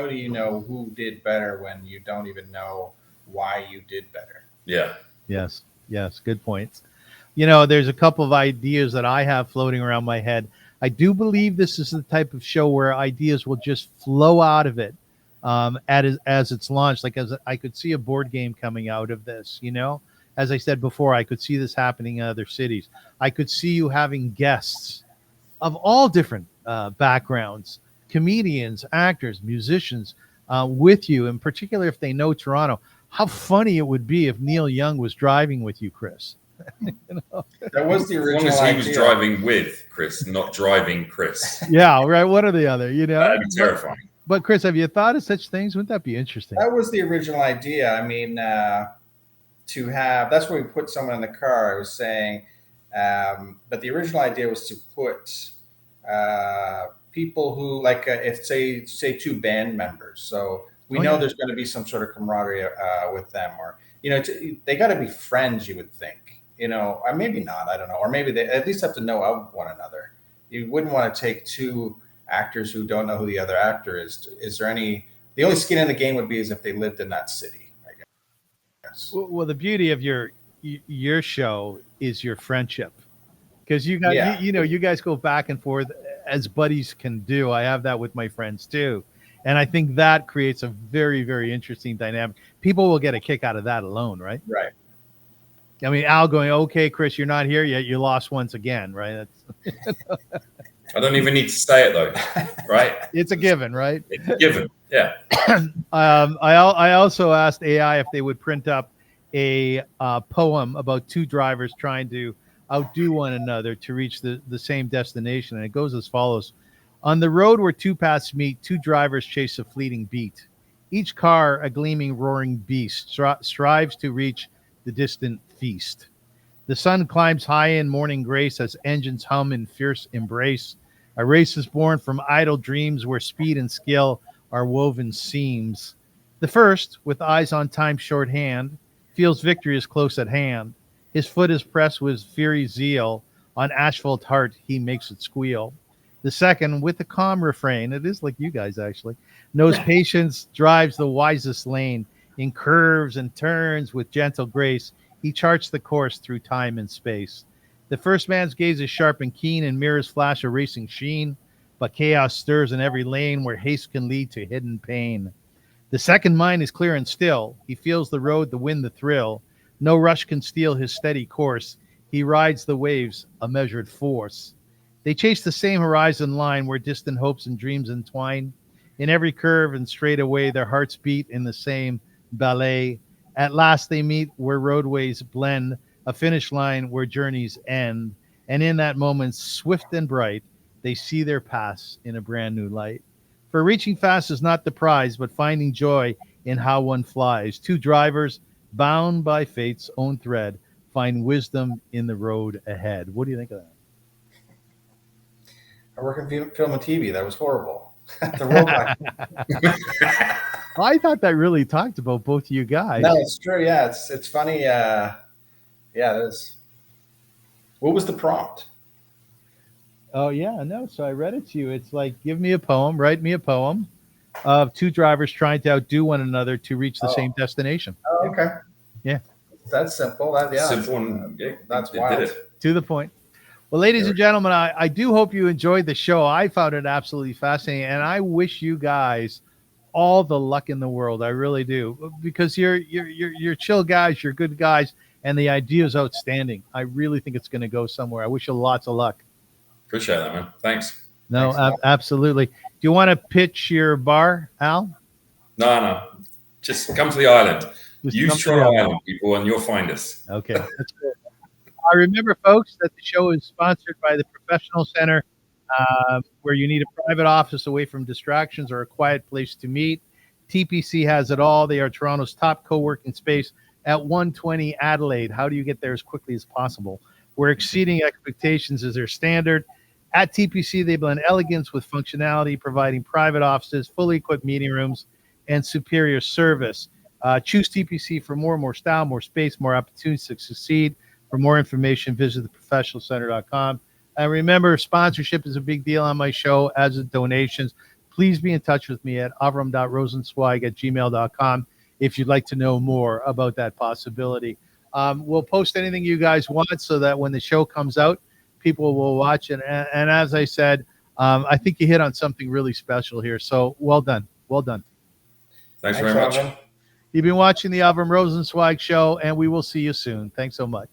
Speaker 3: do you know who did better when you don't even know why you did better?
Speaker 4: Yeah.
Speaker 1: Yes. Good points. There's a couple of ideas that I have floating around my head. I do believe this is the type of show where ideas will just flow out of it as it's launched. Like as I could see a board game coming out of this, As I said before, I could see this happening in other cities. I could see you having guests of all different backgrounds, comedians, actors, musicians with you, in particular if they know Toronto. How funny it would be if Neil Young was driving with you, Chris.
Speaker 3: That was the original
Speaker 4: as long as he was
Speaker 3: idea.
Speaker 4: driving with Chris, not driving Chris.
Speaker 1: Yeah, right. One or the other,
Speaker 4: That'd be terrifying.
Speaker 1: But Chris, have you thought of such things? Wouldn't that be interesting?
Speaker 3: That was the original idea. I mean, to have, that's where we put someone in the car, I was saying. But the original idea was to put people who, like, if say two band members. So we know there's going to be some sort of camaraderie with them, or they got to be friends. You would think, or maybe not. I don't know, or maybe they at least have to know of one another. You wouldn't want to take two actors who don't know who the other actor is. Is there any? The only skin in the game would be as if they lived in that city, I guess.
Speaker 1: Well, the beauty of your show is your friendship, because you guys, you guys go back and forth as buddies can do. I have that with my friends too. And I think that creates a very, very interesting dynamic. People will get a kick out of that alone, right?
Speaker 3: Right.
Speaker 1: I mean, Al going, okay, Chris, you're not here yet. You lost once again, right?
Speaker 4: I don't even need to say it though, right?
Speaker 1: It's a given, right?
Speaker 4: It's a given, yeah.
Speaker 1: I also asked AI if they would print up a poem about two drivers trying to outdo one another to reach the same destination. And it goes as follows. On the road where two paths meet, two drivers chase a fleeting beat. Each car, a gleaming, roaring beast, strives to reach the distant feast. The sun climbs high in morning grace as engines hum in fierce embrace. A race is born from idle dreams where speed and skill are woven seams. The first, with eyes on time's shorthand, feels victory is close at hand. His foot is pressed with fiery zeal. On asphalt heart, he makes it squeal. The second, with a calm refrain, it is like you guys actually, knows patience drives the wisest lane. In curves and turns with gentle grace, he charts the course through time and space. The first man's gaze is sharp and keen, and mirrors flash a racing sheen. but chaos stirs in every lane where haste can lead to hidden pain. The second mind is clear and still. He feels the road, the wind, the thrill. No rush can steal his steady course. He rides the waves, a measured force. They chase the same horizon line where distant hopes and dreams entwine. In every curve and straightaway, their hearts beat in the same ballet. At last they meet where roadways blend, a finish line where journeys end. And in that moment, swift and bright, they see their paths in a brand new light. For reaching fast is not the prize, but finding joy in how one flies. Two drivers, bound by fate's own thread, find wisdom in the road ahead. What do you think of that?
Speaker 3: I work in film and TV. That was horrible. The robot.
Speaker 1: I thought that really talked about both of you guys.
Speaker 3: No, it's true. Yeah, it's funny. Yeah, it is. What was the prompt?
Speaker 1: Oh, yeah, no. So I read it to you. It's like, give me a poem, write me a poem of two drivers trying to outdo one another to reach the same destination.
Speaker 3: Oh, okay.
Speaker 1: Yeah.
Speaker 3: That's simple.
Speaker 4: Simple and
Speaker 3: that's
Speaker 4: it
Speaker 3: wild.
Speaker 4: did it.
Speaker 1: To the point. Well, ladies and gentlemen, I do hope you enjoyed the show. I found it absolutely fascinating, and I wish you guys all the luck in the world. I really do, because you're chill guys, you're good guys, and the idea is outstanding. I really think it's going to go somewhere. I wish you lots of luck.
Speaker 4: Appreciate that, man. Thanks.
Speaker 1: No,
Speaker 3: Thanks,
Speaker 1: absolutely. Do you want to pitch your bar, Al?
Speaker 4: No. Just come to the island.
Speaker 1: Just
Speaker 4: Use
Speaker 1: come to the
Speaker 4: Toronto
Speaker 1: island.
Speaker 4: Island, people, and you'll find us.
Speaker 1: Okay, that's good. I remember, folks, that the show is sponsored by the Professional Center, where you need a private office away from distractions or a quiet place to meet. TPC has it all. They are Toronto's top co-working space at 120 Adelaide. How do you get there as quickly as possible? Where exceeding expectations is their standard. At TPC, they blend elegance with functionality, providing private offices, fully equipped meeting rooms, and superior service. Choose TPC for more style, more space, more opportunities to succeed. For more information, visit theprofessionalcenter.com. And remember, sponsorship is a big deal on my show, as is donations. Please be in touch with me at avrum.rosensweig@gmail.com if you'd like to know more about that possibility. We'll post anything you guys want so that when the show comes out, people will watch it. And as I said, I think you hit on something really special here. So well done. Well done.
Speaker 4: Thanks very much.
Speaker 3: Avrum.
Speaker 1: You've been watching the Avrum Rosensweig Show, and we will see you soon. Thanks so much.